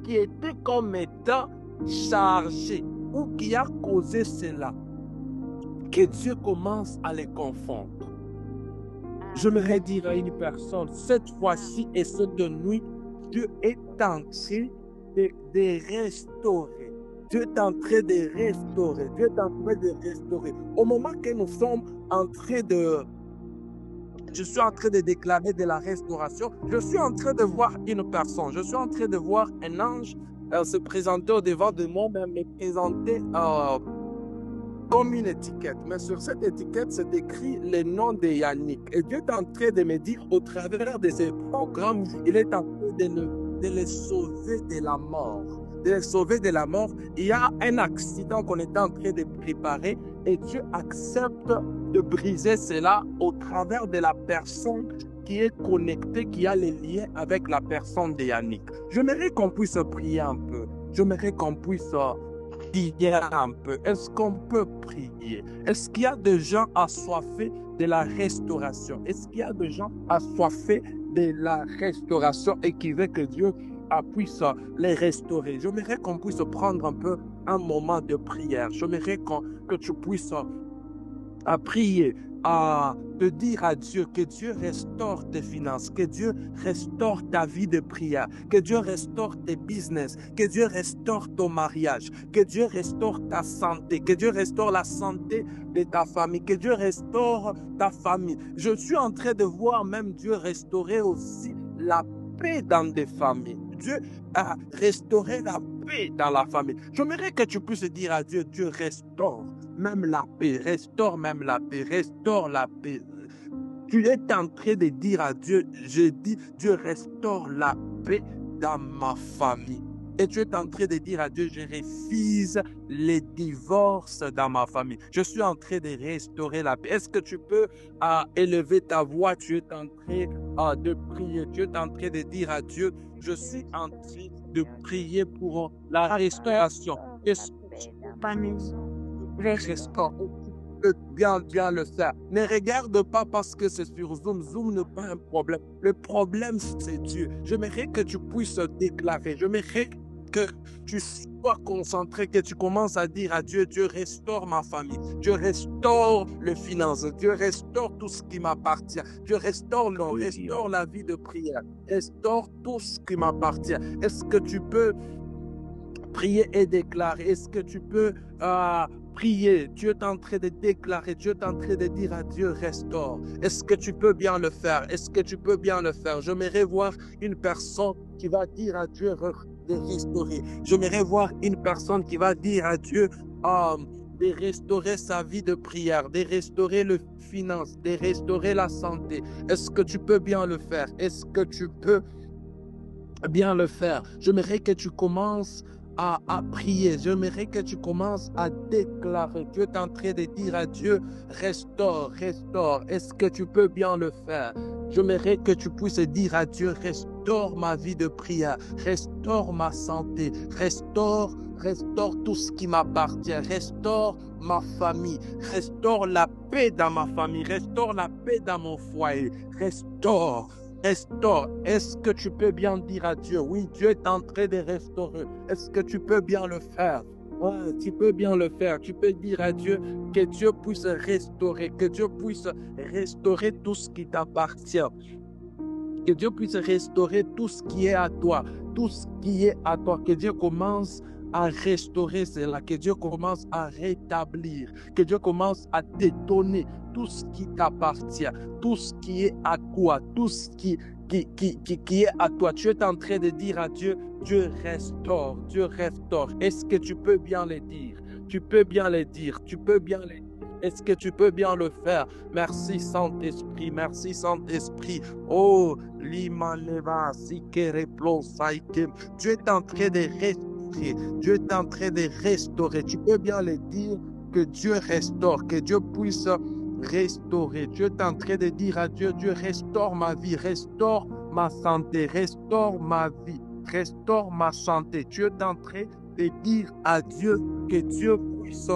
qui était comme étant chargée ou qui a causé cela, que Dieu commence à les confondre. Je me redire à une personne, cette fois-ci et cette nuit, Dieu est en train de restaurer. Dieu est en train de restaurer. Dieu est en train de restaurer. Au moment que nous sommes en train de... Je suis en train de déclarer de la restauration. Je suis en train de voir une personne. Je suis en train de voir un ange se présenter au devant de moi, mais me présenter comme une étiquette. Mais sur cette étiquette, c'est écrit le nom de Yannick. Et Dieu est en train de me dire, au travers de ce programme, il est en train de les sauver de la mort. De les sauver de la mort. Il y a un accident qu'on est en train de préparer et Dieu accepte de briser cela au travers de la personne qui est connectée, qui a les liens avec la personne de Yannick. J'aimerais qu'on puisse prier un peu. J'aimerais qu'on puisse prier un peu. Est-ce qu'on peut prier? Est-ce qu'il y a des gens assoiffés de la restauration? Est-ce qu'il y a des gens assoiffés de la restauration et qui veulent que Dieu puisse les restaurer? J'aimerais qu'on puisse prendre un peu un moment de prière. J'aimerais que tu puisses prier, à te dire à Dieu que Dieu restaure tes finances, que Dieu restaure ta vie de prière, que Dieu restaure tes business, que Dieu restaure ton mariage, que Dieu restaure ta santé, que Dieu restaure la santé de ta famille, que Dieu restaure ta famille. Je suis en train de voir même Dieu restaurer aussi la paix dans des familles. Dieu a restauré la paix dans la famille. J'aimerais que tu puisses dire à Dieu, Dieu restaure même la paix, restaure même la paix, restaure la paix. Tu es en train de dire à Dieu, je dis, Dieu restaure la paix dans ma famille. Et tu es en train de dire à Dieu, je refuse les divorces dans ma famille. Je suis en train de restaurer la paix. Est-ce que tu peux élever ta voix? Tu es en train de prier. Tu es en train de dire à Dieu, je suis en train de prier pour la restauration. Est-ce que bien le faire. Ne regarde pas parce que c'est sur Zoom. Zoom n'est pas un problème. Le problème, c'est Dieu. J'aimerais que tu puisses déclarer. J'aimerais que tu sois concentré, que tu commences à dire à Dieu, Dieu restaure ma famille, Dieu restaure les finances, Dieu restaure tout ce qui m'appartient, Dieu restaure la vie de prière, restaure tout ce qui m'appartient. Est-ce que tu peux prier et déclarer. Est-ce que tu peux prier? Dieu est en train de déclarer, Dieu est en train de dire à Dieu, restaure. Est-ce que tu peux bien le faire? Est-ce que tu peux bien le faire? J'aimerais voir une personne qui va dire à Dieu de restaurer. J'aimerais voir une personne qui va dire à Dieu de restaurer sa vie de prière, de restaurer le finance, de restaurer la santé. Est-ce que tu peux bien le faire? Est-ce que tu peux bien le faire? J'aimerais que tu commences à prier. J'aimerais que tu commences à déclarer. Dieu est en train de dire à Dieu, restaure, restaure. Est-ce que tu peux bien le faire? J'aimerais que tu puisses dire à Dieu, restaure ma vie de prière, restaure ma santé, restaure tout ce qui m'appartient, restaure ma famille, restaure la paix dans ma famille, restaure la paix dans mon foyer, restaure. Restaure. Est-ce que tu peux bien dire à Dieu, oui, Dieu est en train de restaurer. Est-ce que tu peux bien le faire? Ouais, tu peux bien le faire. Tu peux dire à Dieu que Dieu puisse restaurer, que Dieu puisse restaurer tout ce qui t'appartient. Que Dieu puisse restaurer tout ce qui est à toi, tout ce qui est à toi. Que Dieu commence à restaurer cela, que Dieu commence à rétablir, que Dieu commence à te donner tout ce qui t'appartient, tout ce qui est à toi, tout ce qui est à toi. Tu es en train de dire à Dieu, Dieu restaure, Dieu restaure. Est-ce que tu peux bien le dire? Tu peux bien le dire, tu peux bien le dire. Est-ce que tu peux bien le faire? Merci Saint-Esprit, merci Saint-Esprit. Oh, Limaneva, Sikereplo, Saikem. Dieu est en train de restaurer, Dieu est en train de restaurer. Tu peux bien le dire que Dieu restaure, que Dieu puisse restaurer. Dieu est en train de dire à Dieu, Dieu restaure ma vie, restaure ma santé, restaure ma vie, restaure ma santé. Dieu est en train de dire à Dieu que Dieu puisse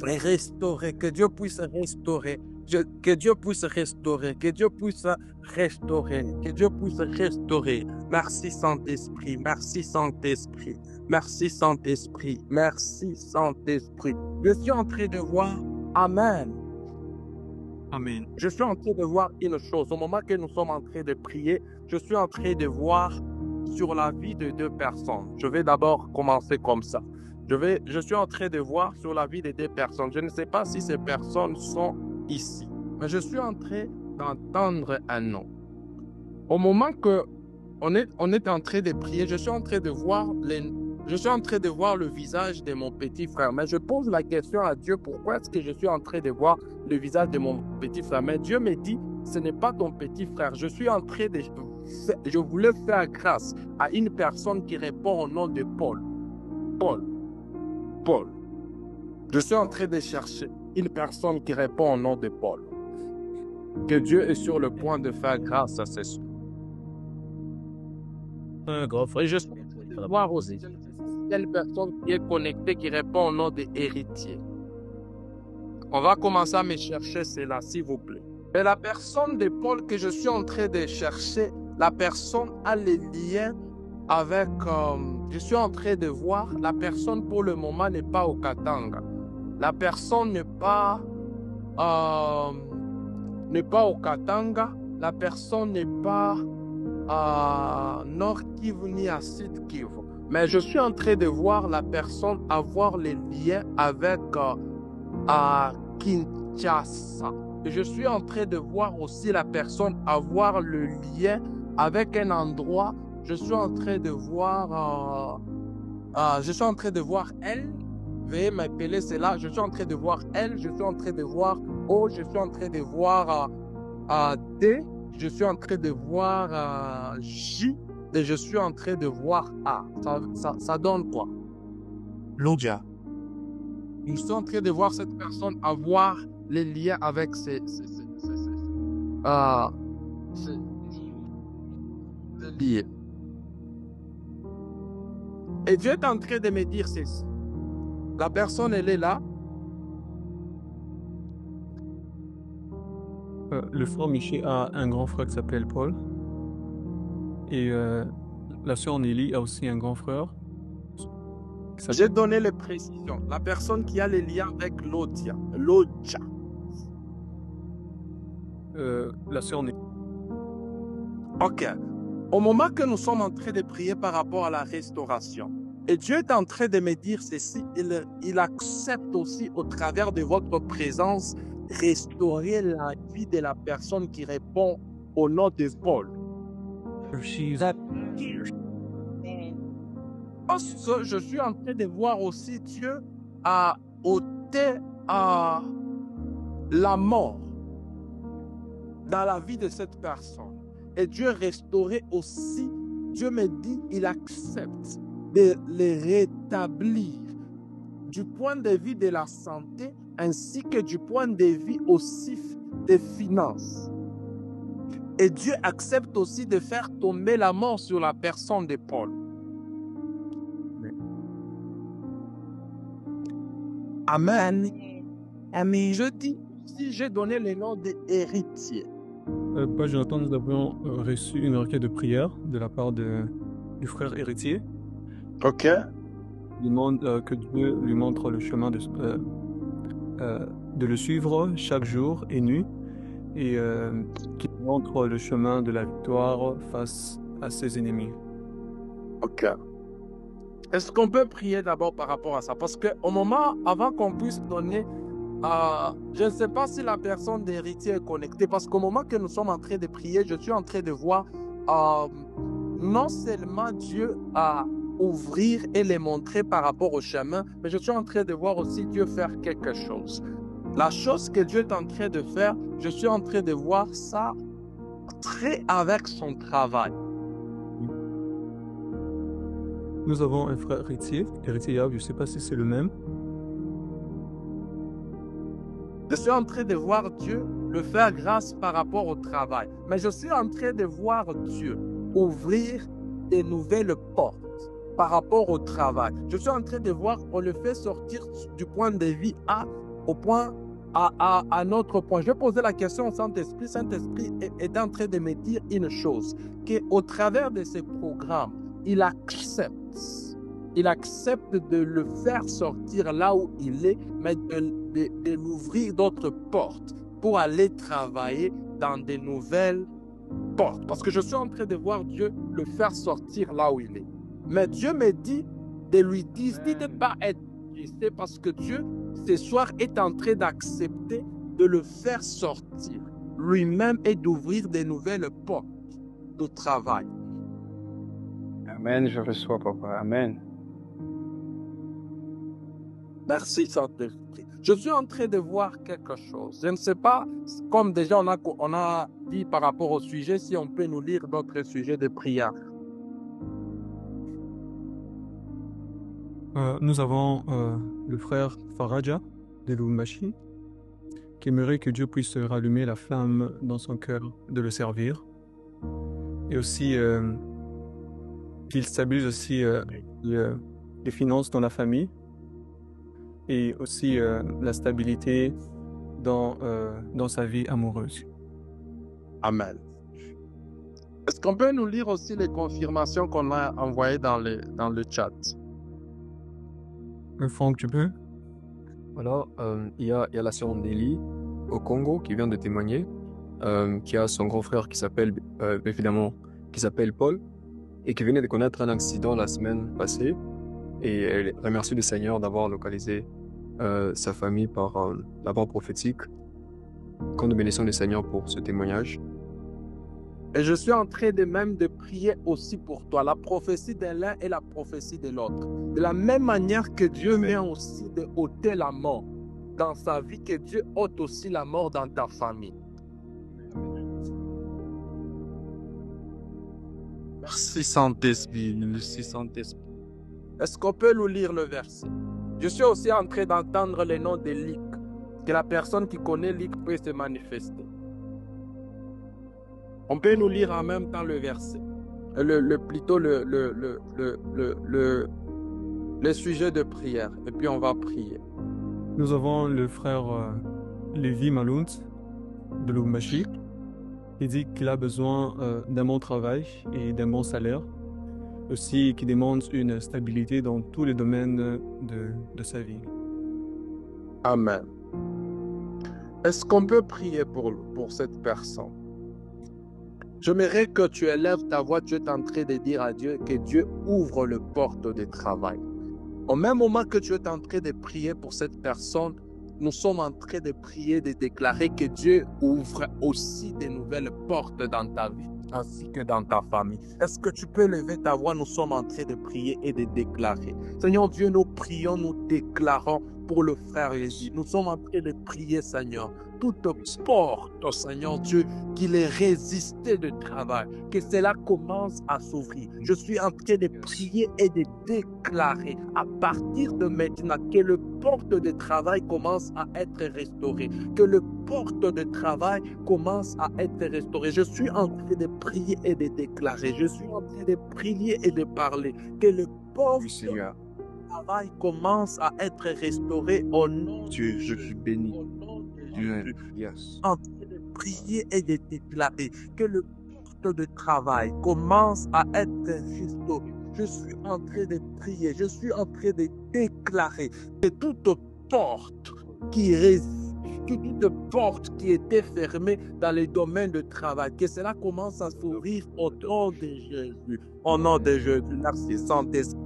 restaurer, que Dieu puisse restaurer, que Dieu puisse restaurer, que Dieu puisse restaurer, que Dieu puisse restaurer. Merci Saint-Esprit, merci Saint-Esprit, merci Saint-Esprit, merci Saint-Esprit. Je suis en train de voir, Amen. Amen. Je suis en train de voir une chose. Au moment que nous sommes en train de prier, je suis en train de voir sur la vie de deux personnes. Je vais d'abord commencer comme ça. Je suis en train de voir sur la vie de deux personnes. Je ne sais pas si ces personnes sont ici, mais je suis en train d'entendre un nom. Au moment que on est en train de prier, je suis en train de voir le visage de mon petit frère. Mais je pose la question à Dieu, pourquoi est-ce que je suis en train de voir le visage de mon petit frère? Mais Dieu me dit, ce n'est pas ton petit frère. Je voulais faire grâce à une personne qui répond au nom de Paul. Paul. Je suis en train de chercher une personne qui répond au nom de Paul. Que Dieu est sur le point de faire grâce à ces Un grand frère, je suis en train de voir aussi quelle personne qui est connectée qui répond au nom d'héritier. On va commencer à me chercher cela, s'il vous plaît. Et la personne de Paul que je suis en train de chercher, la personne a les liens avec... je suis en train de voir, la personne pour le moment n'est pas au Katanga. La personne n'est pas au Katanga. La personne n'est pas à Nord Kivu ni à Sud Kivu. Mais je suis en train de voir la personne avoir les liens avec Kinshasa. Et je suis en train de voir aussi la personne avoir le lien avec un endroit. Je suis en train de voir elle. Veuillez m'appeler cela. Je suis en train de voir elle. Je suis en train de voir O. Je suis en train de voir D. Je suis en train de voir J. Et je suis en train de voir A. Ça donne quoi? Lodja. Je suis en train de voir cette personne avoir les liens avec ces liens. Et Dieu est en train de me dire ceci. La personne, elle est là. Le frère Miché a un grand frère qui s'appelle Paul. Et la sœur Nelly a aussi un grand frère. J'ai donné les précisions. La personne qui a les liens avec Lodja. La sœur Nelly. Ok. Au moment que nous sommes en train de prier par rapport à la restauration, Et Dieu est en train de me dire ceci, il accepte aussi au travers de votre présence restaurer la vie de la personne qui répond au nom de Paul. Parce que je suis en train de voir aussi Dieu a ôté la mort dans la vie de cette personne. Et Dieu restaurait aussi, Dieu me dit, il accepte de les rétablir du point de vue de la santé ainsi que du point de vue aussi des finances. Et Dieu accepte aussi de faire tomber la mort sur la personne de Paul. Amen. Amen. Je dis, si j'ai donné le nom d'héritier. Père Jonathan, nous avons reçu une requête de prière de la part du frère héritier. Ok. Il demande que Dieu lui montre le chemin de le suivre chaque jour et nuit et qu'il montre le chemin de la victoire face à ses ennemis. Ok. Est-ce qu'on peut prier d'abord par rapport à ça? Parce qu'au moment, avant qu'on puisse donner, je ne sais pas si la personne d'héritier est connectée, parce qu'au moment que nous sommes en train de prier, je suis en train de voir non seulement Dieu à ouvrir et les montrer par rapport au chemin, mais je suis en train de voir aussi Dieu faire quelque chose. La chose que Dieu est en train de faire, je suis en train de voir ça très avec son travail. Nous avons un frère héritier, je ne sais pas si c'est le même. Je suis en train de voir Dieu le faire grâce par rapport au travail. Mais je suis en train de voir Dieu ouvrir des nouvelles portes par rapport au travail. Je suis en train de voir, on le fait sortir du point de vue A au point à notre point. Je vais poser la question au Saint-Esprit. Saint-Esprit est en train de me dire une chose, qu'au travers de ces programmes, il accepte de le faire sortir là où il est, mais de l'ouvrir d'autres portes pour aller travailler dans de nouvelles portes. Parce que je suis en train de voir Dieu le faire sortir là où il est. Mais Dieu me dit de lui dire de ne pas être triste parce que Dieu, ce soir, est en train d'accepter de le faire sortir lui-même et d'ouvrir de nouvelles portes de travail. Amen, je reçois, papa. Amen. Merci, Saint-Esprit. Je suis en train de voir quelque chose. Je ne sais pas, comme déjà on a dit par rapport au sujet, si on peut nous lire d'autres sujets de prière. Nous avons le frère Faraja de Lubumbashi qui aimerait que Dieu puisse rallumer la flamme dans son cœur de le servir. Et aussi qu'il stabilise aussi les finances dans la famille et aussi la stabilité dans sa vie amoureuse. Amen. Est-ce qu'on peut nous lire aussi les confirmations qu'on a envoyées dans le chat? Franck, tu peux? Voilà, il y a la sœur Nelly au Congo qui vient de témoigner, qui a son grand frère qui s'appelle Paul et qui venait de connaître un accident la semaine passée et elle remercie le Seigneur d'avoir localisé sa famille par la voix prophétique. Quand nous bénissons le Seigneur pour ce témoignage. Et je suis en train de prier aussi pour toi, la prophétie de l'un et la prophétie de l'autre. De la même manière que Dieu vient aussi de ôter la mort dans sa vie, que Dieu ôte aussi la mort dans ta famille. Merci Saint-Esprit, merci Saint-Esprit. Est-ce qu'on peut nous lire le verset? Je suis aussi en train d'entendre le nom de Lic, que la personne qui connaît Lic peut se manifester. On peut nous lire en même temps le verset, plutôt le sujet de prière, et puis on va prier. Nous avons le frère Lévi Malount de Lubumbashi qui dit qu'il a besoin d'un bon travail et d'un bon salaire, aussi qui demande une stabilité dans tous les domaines de sa vie. Amen. Est-ce qu'on peut prier pour cette personne? J'aimerais que tu élèves ta voix, tu es en train de dire à Dieu que Dieu ouvre le porte de travail. Au même moment que tu es en train de prier pour cette personne, nous sommes en train de prier, de déclarer que Dieu ouvre aussi de nouvelles portes dans ta vie, ainsi que dans ta famille. Est-ce que tu peux lever ta voix? Nous sommes en train de prier et de déclarer. Seigneur Dieu, nous prions, nous déclarons pour le frère Jésus. Nous sommes en train de prier, Seigneur. Toute porte, Seigneur Dieu, qu'il ait résisté de travail, que cela commence à s'ouvrir. Je suis en train de prier et de déclarer à partir de maintenant que le porte de travail commence à être restauré, que le porte de travail commence à être restauré. Je suis en train de prier et de déclarer. Je suis en train de prier et de parler que le porte de travail commence à être restauré au nom de Dieu, je suis béni. au nom de Dieu, Jésus. yes. En train de prier et de déclarer que le porte de travail commence à être restauré. Je suis en train de prier, je suis en train de déclarer que toute porte qui résiste, toute porte qui était fermée dans les domaines de travail, que cela commence à s'ouvrir au nom de Jésus. Au nom de Jésus. Merci Saint-Esprit.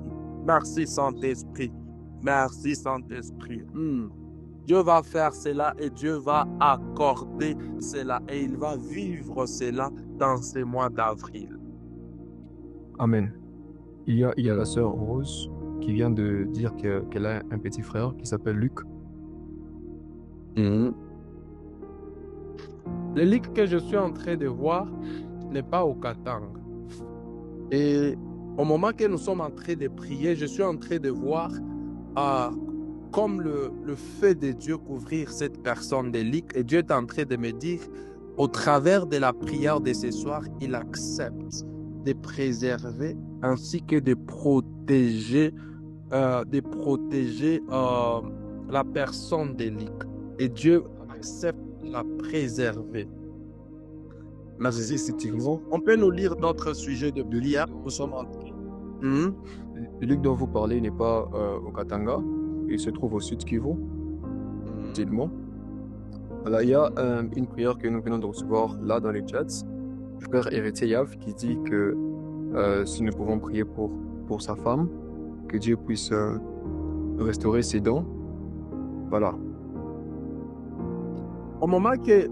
Merci Saint-Esprit. Merci Saint-Esprit. Dieu va faire cela et Dieu va accorder cela et il va vivre cela dans ces mois d'avril. Amen. Il y a la sœur Rose qui vient de dire qu'elle a un petit frère qui s'appelle Luc. Le Luc que je suis en train de voir n'est pas au Katanga. Et au moment que nous sommes en train de prier, je suis en train de voir comme le feu de Dieu couvrir cette personne de Luc. Et Dieu est en train de me dire, au travers de la prière de ce soir, il accepte de préserver ainsi que de protéger la personne de Luc. Et Dieu accepte de la préserver. Merci, c'est Thibaut. On peut nous lire notre sujet de prière. Nous sommes en train. Le Luc dont vous parlez n'est pas au Katanga. Il se trouve au sud Kivu. Dites-moi. Voilà, il y a une prière que nous venons de recevoir là dans les chats. Le frère Héritier Yav qui dit que si nous pouvons prier pour sa femme, que Dieu puisse restaurer ses dents. Voilà. Au moment qu'il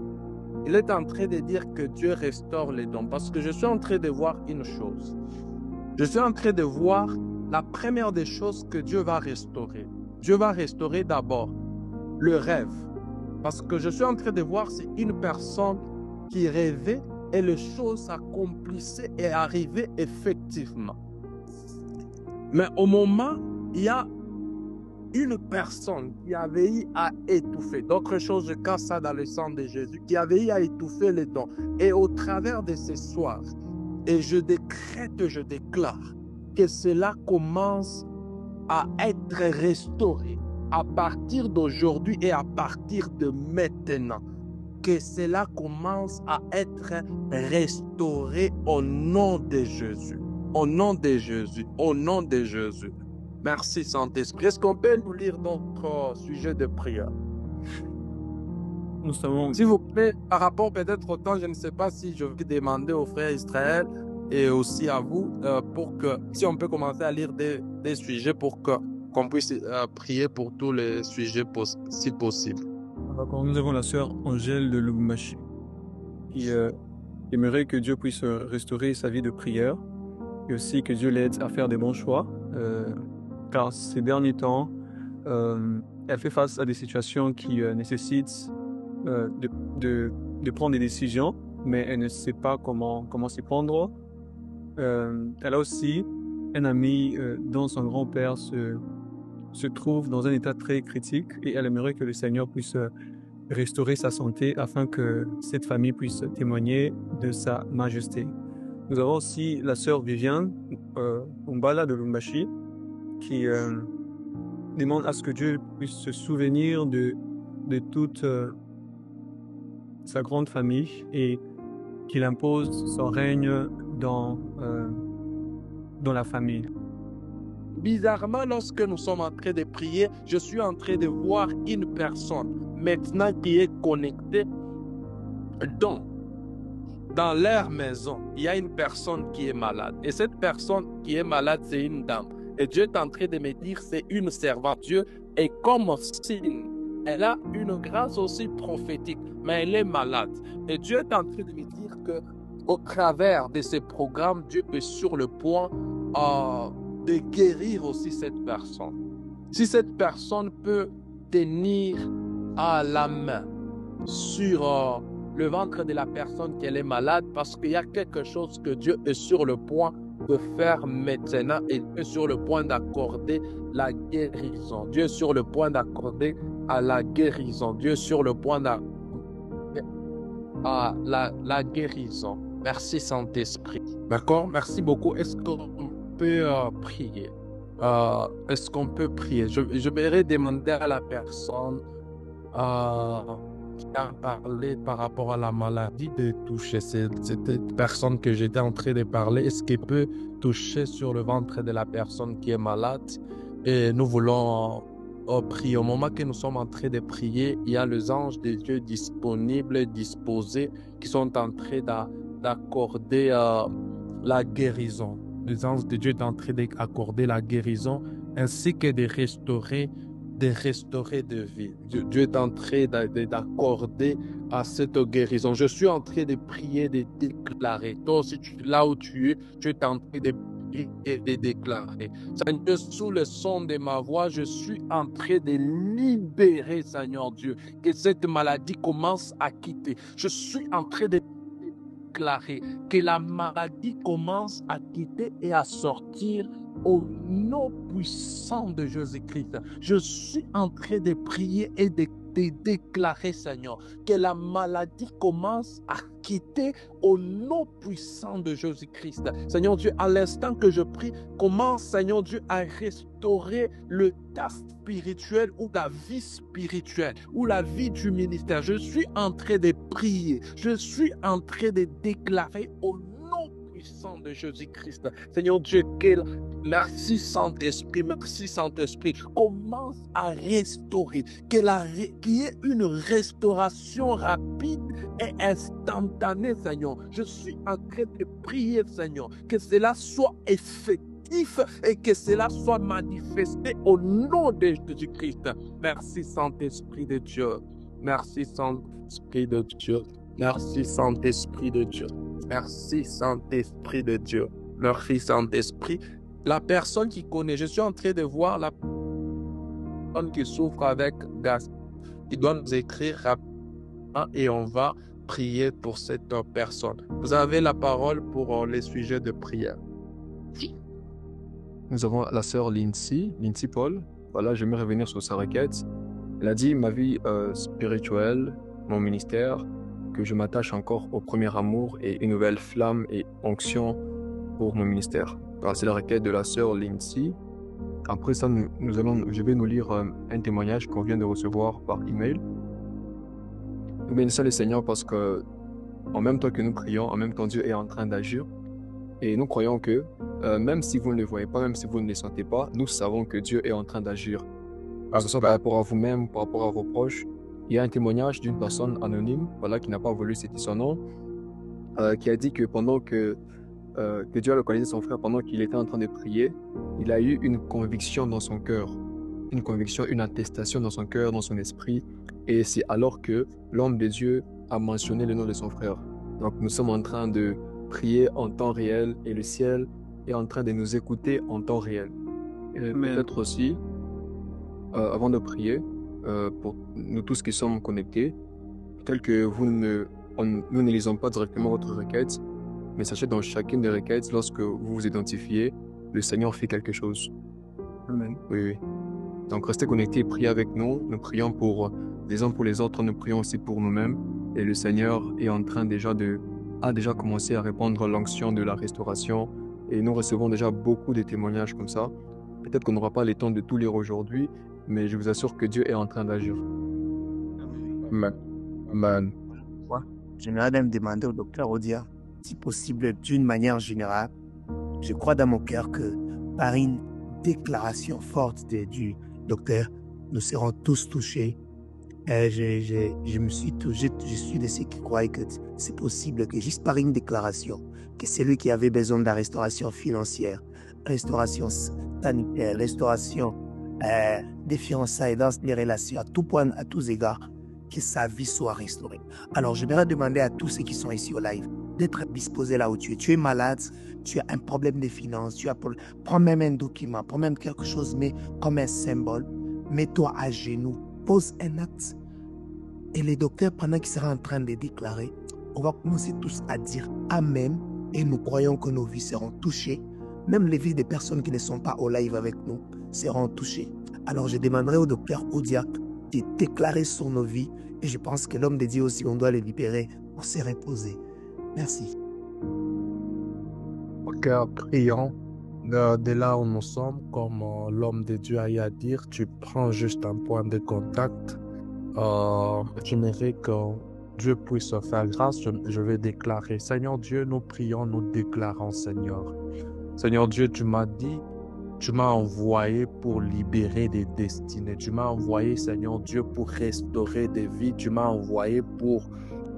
est en train de dire que Dieu restaure les dons, parce que je suis en train de voir une chose. Je suis en train de voir la première des choses que Dieu va restaurer. Dieu va restaurer d'abord le rêve. Parce que je suis en train de voir, c'est une personne qui rêvait et les choses s'accomplissaient et arrivaient effectivement. Mais au moment, il y a une personne qui avait eu à étouffer. D'autres choses, je casse ça dans le sang de Jésus, qui avait eu à étouffer les dons. Et au travers de ce soir, et je décrète, je déclare que cela commence à être restauré à partir d'aujourd'hui et à partir de maintenant. Que cela commence à être restauré au nom de Jésus. Au nom de Jésus. Au nom de Jésus. Merci Saint-Esprit. Est-ce qu'on peut nous lire notre sujet de prière? Nous savons. S'il vous plaît, par rapport peut-être au temps, je ne sais pas si je vais demander aux frères Israël et aussi à vous pour que, si on peut commencer à lire des sujets pour qu'on puisse prier pour tous les sujets si possible. D'accord, nous avons la sœur Angèle de Lubumbashi qui aimerait que Dieu puisse restaurer sa vie de prière et aussi que Dieu l'aide à faire des bons choix. Car ces derniers temps, elle fait face à des situations qui nécessitent de prendre des décisions, mais elle ne sait pas comment s'y prendre. Elle a aussi un ami dont son grand-père se trouve dans un état très critique et elle aimerait que le Seigneur puisse restaurer sa santé afin que cette famille puisse témoigner de sa majesté. Nous avons aussi la sœur Viviane Umbala de Lumbashi qui demande à ce que Dieu puisse se souvenir de toute sa grande famille et qu'il impose son règne dans la famille. Bizarrement, lorsque nous sommes en train de prier, je suis en train de voir une personne maintenant qui est connectée dans leur maison, il y a une personne qui est malade. Et cette personne qui est malade, c'est une dame. Et Dieu est en train de me dire, c'est une servante. Dieu est comme signe. Elle a une grâce aussi prophétique, mais elle est malade. Et Dieu est en train de me dire que au travers de ces programmes, Dieu est sur le point de guérir aussi cette personne. Si cette personne peut tenir à la main sur le ventre de la personne qu'elle est malade, parce qu'il y a quelque chose que Dieu est sur le point de faire maintenant et Dieu est sur le point d'accorder la guérison. Dieu est sur le point d'accorder à la guérison. Dieu est sur le point d'accorder à la guérison. Merci Saint-Esprit. D'accord? Merci beaucoup. Est-ce qu'on peut prier? Est-ce qu'on peut prier? Je vais demander à la personne qui a parlé par rapport à la maladie de toucher cette personne que j'étais en train de parler. Est-ce qu'elle peut toucher sur le ventre de la personne qui est malade? Et nous voulons prier. Au moment que nous sommes en train de prier, il y a les anges de Dieu disponibles, disposés, qui sont en train d'accorder la guérison. Les anges de Dieu sont en train d'accorder la guérison ainsi que de restaurer de vie. Dieu est en train d'accorder à cette guérison. Je suis en train de prier, de déclarer. Toi aussi, là où tu es en train de prier et de déclarer. Seigneur, sous le son de ma voix, je suis en train de libérer, Seigneur Dieu, que cette maladie commence à quitter. Je suis en train de déclarer que la maladie commence à quitter et à sortir au nom puissant de Jésus-Christ. Je suis en train de prier et de déclarer, Seigneur, que la maladie commence à quitter au nom puissant de Jésus-Christ. Seigneur Dieu, à l'instant que je prie, commence, Seigneur Dieu, à restaurer le tas spirituel ou la vie spirituelle ou la vie du ministère. Je suis en train de prier. Je suis en train de déclarer au nom puissant de Jésus-Christ. Seigneur Dieu, merci Saint-Esprit, commence à restaurer, qu'il y ait une restauration rapide et instantanée, Seigneur. Je suis en train de prier, Seigneur, que cela soit effectif et que cela soit manifesté au nom de Jésus-Christ. Merci Saint-Esprit de Dieu. Merci Saint-Esprit de Dieu. Merci Saint-Esprit de Dieu. Merci Saint-Esprit de Dieu. Merci Saint-Esprit. La personne qui connaît, je suis en train de voir la personne qui souffre avec gaz, qui doit nous écrire rapidement et on va prier pour cette personne. Vous avez la parole pour les sujets de prière. Nous avons la sœur Lindsay Paul. Voilà, je vais revenir sur sa requête. Elle a dit, ma vie spirituelle, mon ministère, que je m'attache encore au premier amour et une nouvelle flamme et onction pour mon ministère. Alors, c'est la requête de la sœur Lindsay. Après ça, je vais nous lire un témoignage qu'on vient de recevoir par email. Nous bénissons le Seigneur parce que, en même temps que nous prions, en même temps Dieu est en train d'agir. Et nous croyons que, même si vous ne le voyez pas, même si vous ne le sentez pas, nous savons que Dieu est en train d'agir. Que ce soit par rapport à vous-même, par rapport à vos proches. Il y a un témoignage d'une personne anonyme, voilà, qui n'a pas voulu citer son nom, qui a dit que pendant que Dieu a localisé son frère, pendant qu'il était en train de prier, il a eu une conviction dans son cœur, une conviction, une attestation dans son cœur, dans son esprit. Et c'est alors que l'homme de Dieu a mentionné le nom de son frère. Donc nous sommes en train de prier en temps réel et le ciel est en train de nous écouter en temps réel. Et peut-être aussi, avant de prier, pour nous tous qui sommes connectés, tel que nous ne lisons pas directement votre requête, mais sachez dans chacune des requêtes, lorsque vous vous identifiez, le Seigneur fait quelque chose. Amen. Oui. Donc restez connectés et priez avec nous. Nous prions pour les uns pour les autres, nous prions aussi pour nous-mêmes. Et le Seigneur est en train a déjà commencé à répandre l'onction de la restauration. Et nous recevons déjà beaucoup de témoignages comme ça. Peut-être qu'on n'aura pas le temps de tout lire aujourd'hui, mais je vous assure que Dieu est en train d'agir. Amen. Amen. J'aimerais même demander au docteur Odia, si possible d'une manière générale, je crois dans mon cœur que par une déclaration forte du docteur, nous serons tous touchés Je me suis je suis de ceux qui croient que c'est possible que juste par une déclaration, que celui qui avait besoin de la restauration financière, restauration sanitaire, restauration des fiançailles dans les relations, à tout point, à tous égards, que sa vie soit restaurée. Alors, j'aimerais demander à tous ceux qui sont ici au live d'être disposés là où tu es. Tu es malade, tu as un problème de finances, prends même un document, prends même quelque chose, mais comme un symbole, mets-toi à genoux, pose un acte. Et les docteurs, pendant qu'ils seront en train de déclarer, on va commencer tous à dire Amen et nous croyons que nos vies seront touchées. Même les vies des personnes qui ne sont pas au live avec nous seront touchées. Alors, je demanderai au docteur Oudiak de déclarer sur nos vies et je pense que l'homme de Dieu aussi, on doit le libérer pour se reposer. Merci. Ok, prions. De là où nous sommes, comme l'homme de Dieu a eu à dire, tu prends juste un point de contact. J'aimerais que Dieu puisse faire grâce. Je vais déclarer. Seigneur Dieu, nous prions, nous déclarons, Seigneur. Seigneur Dieu, tu m'as dit, tu m'as envoyé pour libérer des destinées. Tu m'as envoyé, Seigneur Dieu, pour restaurer des vies. Tu m'as envoyé pour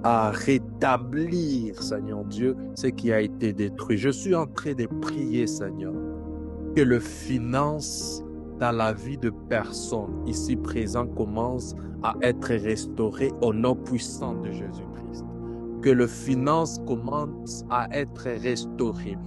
rétablir, Seigneur Dieu, ce qui a été détruit. Je suis en train de prier, Seigneur, que le finance dans la vie de personnes ici présents commence à être restauré au nom puissant de Jésus-Christ. Que le finance commence à être restauré.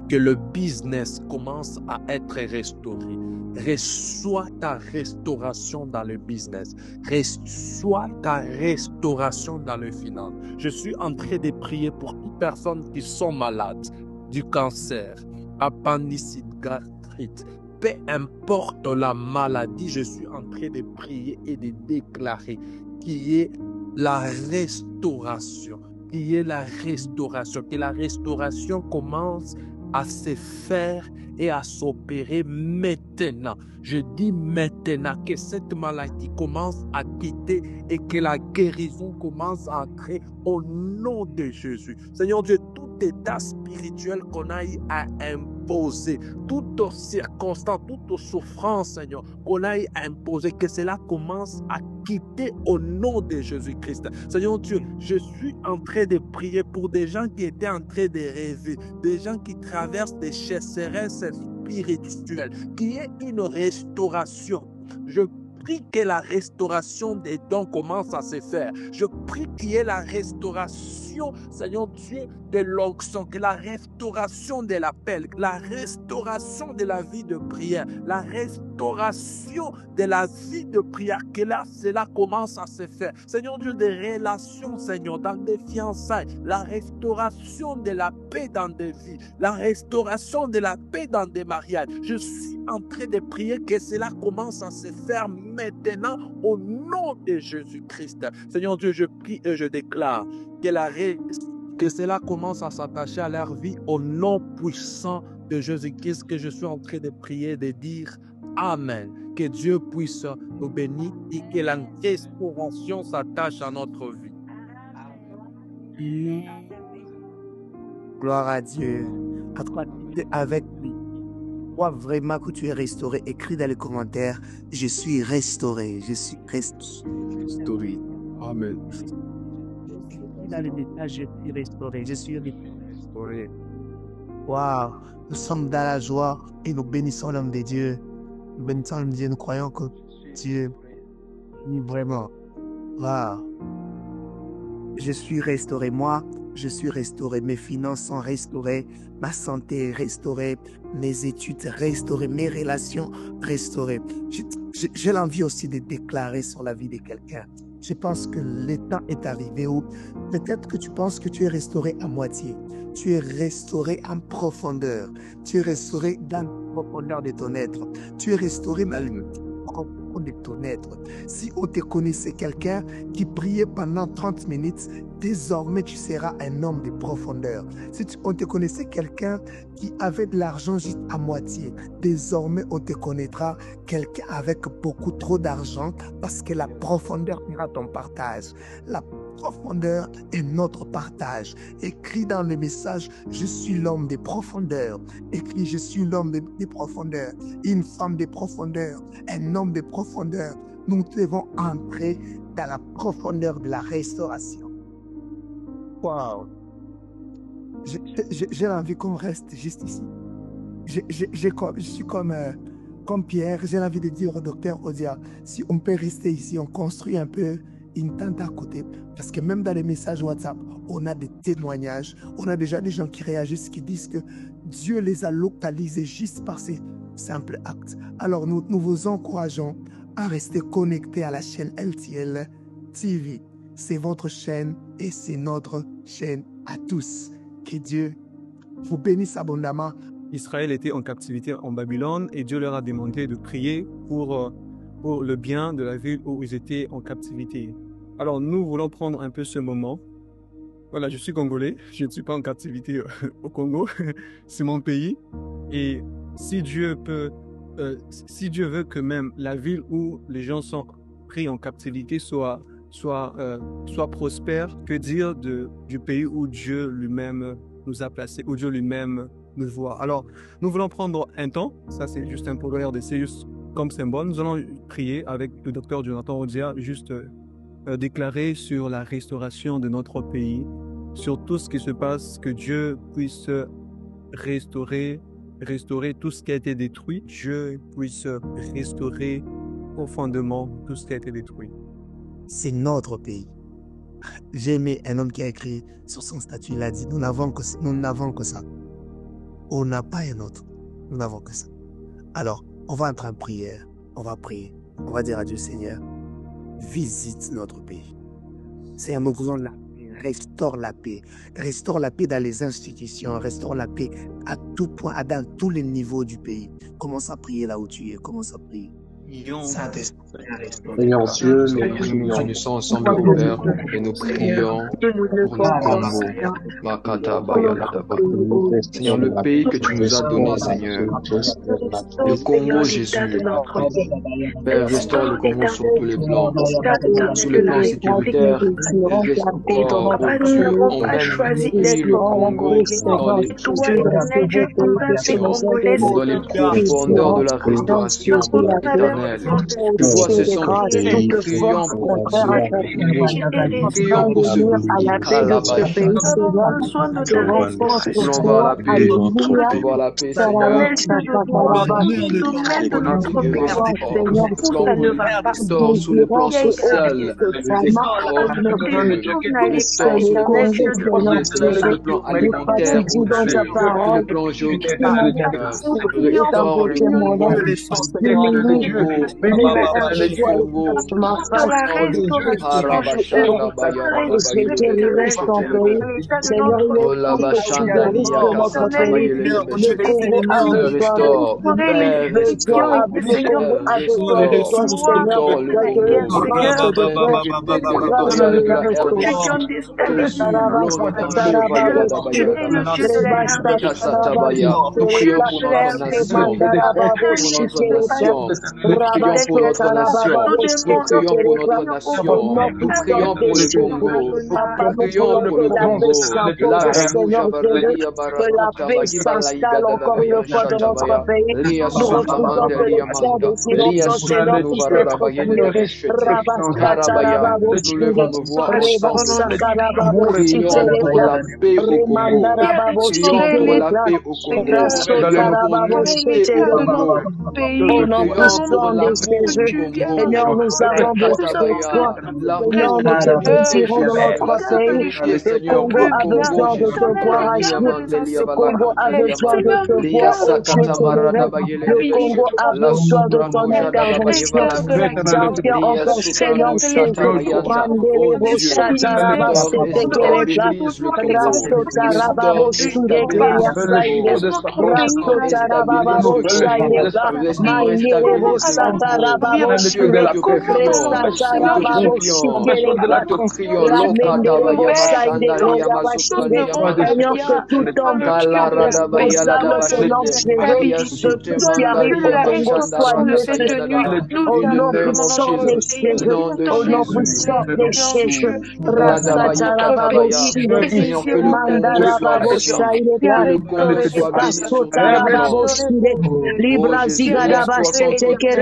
Que le business commence à être restauré. Reçois ta restauration dans le business. Reçois ta restauration dans le finance. Je suis en train de prier pour toutes personnes qui sont malades du cancer, appendicite, gastrite. Peu importe la maladie, je suis en train de prier et de déclarer qu'il y ait la restauration. Qu'il y ait la restauration. Que la restauration commence à se faire et à s'opérer maintenant. Je dis maintenant que cette maladie commence à quitter et que la guérison commence à entrer au nom de Jésus. Seigneur Dieu, tout état spirituel qu'on a eu à imposer, toute circonstance, toute souffrance, Seigneur, qu'on a eu à imposer, que cela commence à quitter au nom de Jésus-Christ. Seigneur Dieu, je suis en train de prier pour des gens qui étaient en train de rêver, des gens qui traversent des sécheresses spirituelles, qu'il y ait une restauration. Je prie que la restauration des dons commence à se faire. Je prie qu'il y ait la restauration, Seigneur Dieu, de l'onction, que la restauration de l'appel, la restauration de la vie de prière, la restauration de la vie de prière, que là, cela commence à se faire. Seigneur Dieu, des relations, Seigneur, dans des fiançailles, la restauration de la paix dans des vies, la restauration de la paix dans des mariages. Je suis en train de prier que cela commence à se faire maintenant au nom de Jésus-Christ. Seigneur Dieu, je prie et je déclare que cela commence à s'attacher à leur vie au nom puissant de Jésus-Christ, que je suis en train de prier, de dire Amen. Que Dieu puisse nous bénir et que la restauration s'attache à notre vie. Gloire à Dieu. À toi, avec lui. Crois vraiment que tu es restauré. Écris dans les commentaires, je suis restauré. Je suis restauré. Amen. Dans les messages, je suis restauré. Je suis restauré. Waouh. Nous sommes dans la joie et nous bénissons l'homme de Dieu. Nous bénissons l'homme de Dieu. Nous croyons que Dieu est vraiment. Waouh. Je suis restauré. Moi, je suis restauré. Mes finances sont restaurées. Ma santé est restaurée. Mes études restaurées. Mes relations restaurées. J'ai l'envie aussi de déclarer sur la vie de quelqu'un. Je pense que le temps est arrivé où peut-être que tu penses que tu es restauré à moitié. Tu es restauré en profondeur. Tu es restauré dans la profondeur de ton être. Tu es restauré dans le profond de ton être. Si on te connaissait quelqu'un qui priait pendant 30 minutes, désormais tu seras un homme de profondeur. Si on te connaissait quelqu'un qui avait de l'argent juste à moitié, désormais on te connaîtra quelqu'un avec beaucoup trop d'argent parce que la profondeur sera ton partage. La profondeur est notre partage. Écris dans le message, je suis l'homme des profondeurs. Écris, je suis l'homme des profondeurs. Une femme des profondeurs, un homme des profondeurs. nous devons entrer dans la profondeur de la restauration. Waouh! J'ai envie qu'on reste juste ici. Je suis comme Pierre, j'ai envie de dire au docteur Odia, si on peut rester ici, on construit un peu une tente à côté. Parce que même dans les messages WhatsApp, on a des témoignages, on a déjà des gens qui réagissent, qui disent que Dieu les a localisés juste par ces simples actes. Alors nous vous encourageons à rester connectés à la chaîne LTL TV. C'est votre chaîne et c'est notre chaîne à tous. Que Dieu vous bénisse abondamment. Israël était en captivité en Babylone et Dieu leur a demandé de prier pour le bien de la ville où ils étaient en captivité. Alors nous voulons prendre un peu ce moment. Voilà, je suis congolais, je ne suis pas en captivité au Congo, c'est mon pays. Et si Dieu veut que même la ville où les gens sont pris en captivité soit prospère, que dire du pays où Dieu lui-même nous a placés, où Dieu lui-même nous voit. Alors, nous voulons prendre un temps, ça c'est juste un programme de Sirius comme symbole. Nous allons prier avec le docteur Jonathan Odia, juste déclarer sur la restauration de notre pays, sur tout ce qui se passe, que Dieu puisse restaurer tout ce qui a été détruit. Dieu puisse restaurer profondément tout ce qui a été détruit. C'est notre pays. J'ai aimé un homme qui a écrit sur son statut, il a dit, nous n'avons que ça. On n'a pas un autre. Nous n'avons que ça. Alors, on va entrer en prière. On va prier. On va dire à Dieu, Seigneur, visite notre pays. Seigneur, nous voulons la paix. Restaure la paix. Restaure la paix dans les institutions. Restaure la paix à tout point, dans tous les niveaux du pays. Commence à prier là où tu es. Commence à prier. Seigneur Dieu, nous nous unissons ensemble au Père et nous prions pour le Congo. Seigneur, le pays que tu nous as donné, Seigneur, le Congo, Jésus. Père, restaure le Congo sur tous les plans, sur le plan sécuritaire, restaure, on choisi le Congo dans les profondeurs de la restauration éternelle. Tu vois, ce sont des prions pour ce pays. Prions pour ce pays. On va la paix. On va la paix, Seigneur. Restaure sur le plan social. Restaure sur le plan alimentaire. Sur le plan géographique. Restaure le pour notre nation. Nous prions pour notre nation. Nous prions pour le Congo. Nous prions pour le Congo. Que la paix s'installe encore une fois dans notre pays. Nous refusons que les tiers de silence Seigneur puissent être confirmés. Seigneur, nous avons besoin de toi. Seigneur, nous te désirons dans notre pays. Le Congo a besoin de te voir agir. Le Congo a besoin de te voir agir. Le Congo a besoin de ton intervention. Tiens encore, Seigneur, c'est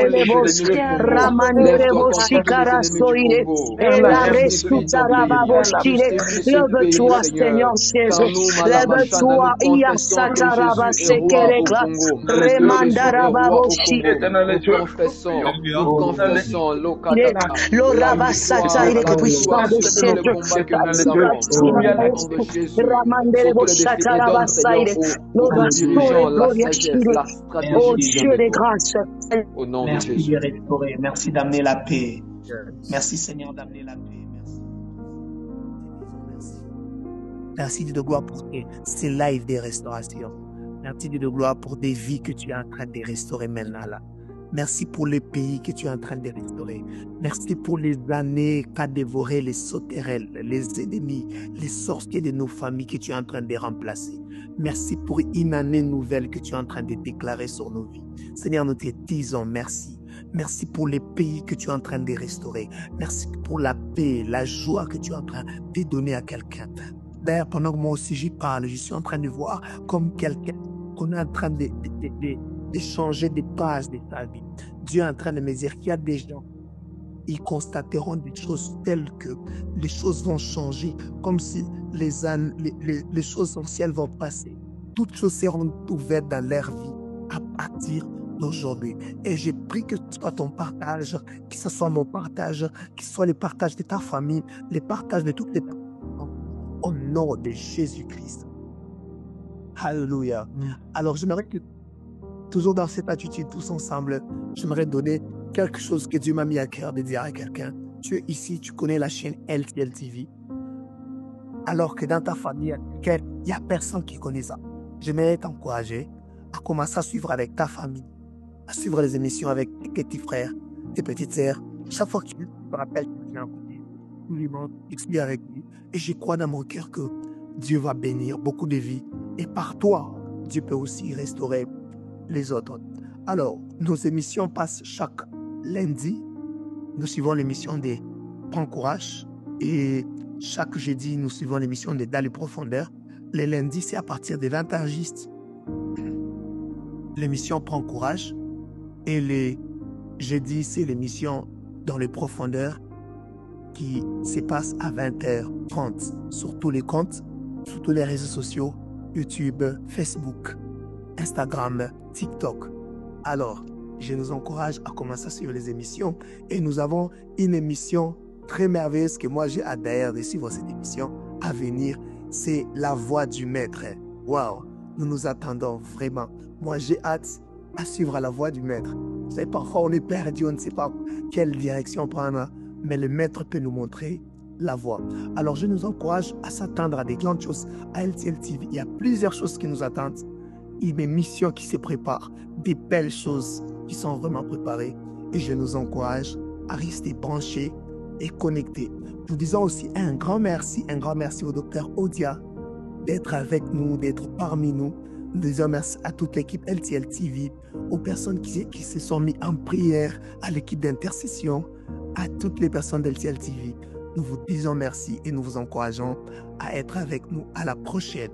les Jésus ennemis de de Congo. Ramandere Lève-toi contre tous les ennemis du Congo. Ressuscite ton pays. Ressuscite ce pays, Lève-toi, Seigneur. Seigneur Car Jésus. nous, Malabachana, Lève-toi, nous confessons que Jésus est roi au Congo. Que Jésus est roi au Congo. Nous confessons, Lokataka, la victoire sur tous les combats que nous avons. Au nom de Jésus, sur tous les défis. Et donne, Seigneur, aux dirigeants la sagesse, la Oh stratégie. Dieu de grâce. Au nom de Merci Jésus. de restaurer. Merci d'amener la paix. Merci Seigneur d'amener la paix. Merci. Merci Dieu de gloire pour ces lives de restauration. Merci Dieu de gloire pour des vies que tu es en train de restaurer maintenant là. Merci pour les pays que tu es en train de restaurer. Merci pour les années qu'a dévoré les sauterelles, les ennemis, les sorciers de nos familles que tu es en train de remplacer. Merci pour une année nouvelle que tu es en train de déclarer sur nos vies. Seigneur, nous te disons merci. Merci pour les pays que tu es en train de restaurer. Merci pour la paix, la joie que tu es en train de donner à quelqu'un. D'ailleurs, pendant que moi aussi j'y parle, je suis en train de voir comme quelqu'un qu'on est en train de changer des pages de ta vie. Dieu est en train de me dire qu'il y a des gens, ils constateront des choses telles que les choses vont changer, comme si les choses anciennes vont passer. Toutes choses seront ouvertes dans leur vie à partir d'aujourd'hui. Et j'ai pris que ce soit ton partage, que ce soit mon partage, que ce soit le partage de ta famille, le partage de toutes les personnes. Au nom de Jésus-Christ. Alléluia. Alors, j'aimerais que, toujours dans cette attitude, tous ensemble, j'aimerais donner quelque chose que Dieu m'a mis à cœur de dire à quelqu'un. Tu es ici, tu connais la chaîne LTL TV. Alors que dans ta famille, il n'y a personne qui connaît ça. J'aimerais t'encourager à commencer à suivre avec ta famille, à suivre les émissions avec tes petits frères, tes petites sœurs. Chaque fois que tu te rappelles que tu viens à côté, tu lui montres, tu expliques avec lui. Et je crois dans mon cœur que Dieu va bénir beaucoup de vies. Et par toi, Dieu peut aussi restaurer les autres. Alors, nos émissions passent chaque lundi. Nous suivons l'émission des Prends Courage. Et chaque jeudi, nous suivons l'émission des Dans les profondeurs. Les lundis, c'est à partir des 20h juste. L'émission Prends Courage. Et les jeudis, c'est l'émission Dans les profondeurs qui se passe à 20h30 sur tous les comptes, sur tous les réseaux sociaux, YouTube, Facebook, Instagram, TikTok. Alors, je nous encourage à commencer sur les émissions et nous avons une émission très merveilleuse que moi j'ai hâte d'ailleurs de suivre cette émission à venir. C'est La Voix du Maître. Waouh, nous nous attendons vraiment. Moi j'ai hâte à suivre La Voix du Maître. Vous savez, parfois on est perdu, on ne sait pas quelle direction prendre, mais le Maître peut nous montrer la voie. Alors je nous encourage à s'attendre à des grandes choses à LTL TV. Il y a plusieurs choses qui nous attendent. Il y a des missions qui se préparent, des belles choses qui sont vraiment préparées. Et je nous encourage à rester branchés et connectés. Nous disons aussi un grand merci au docteur Odia d'être avec nous, d'être parmi nous. Nous disons merci à toute l'équipe LTL TV, aux personnes qui se sont mis en prière, à l'équipe d'intercession, à toutes les personnes d'LTL TV. Nous vous disons merci et nous vous encourageons à être avec nous à la prochaine.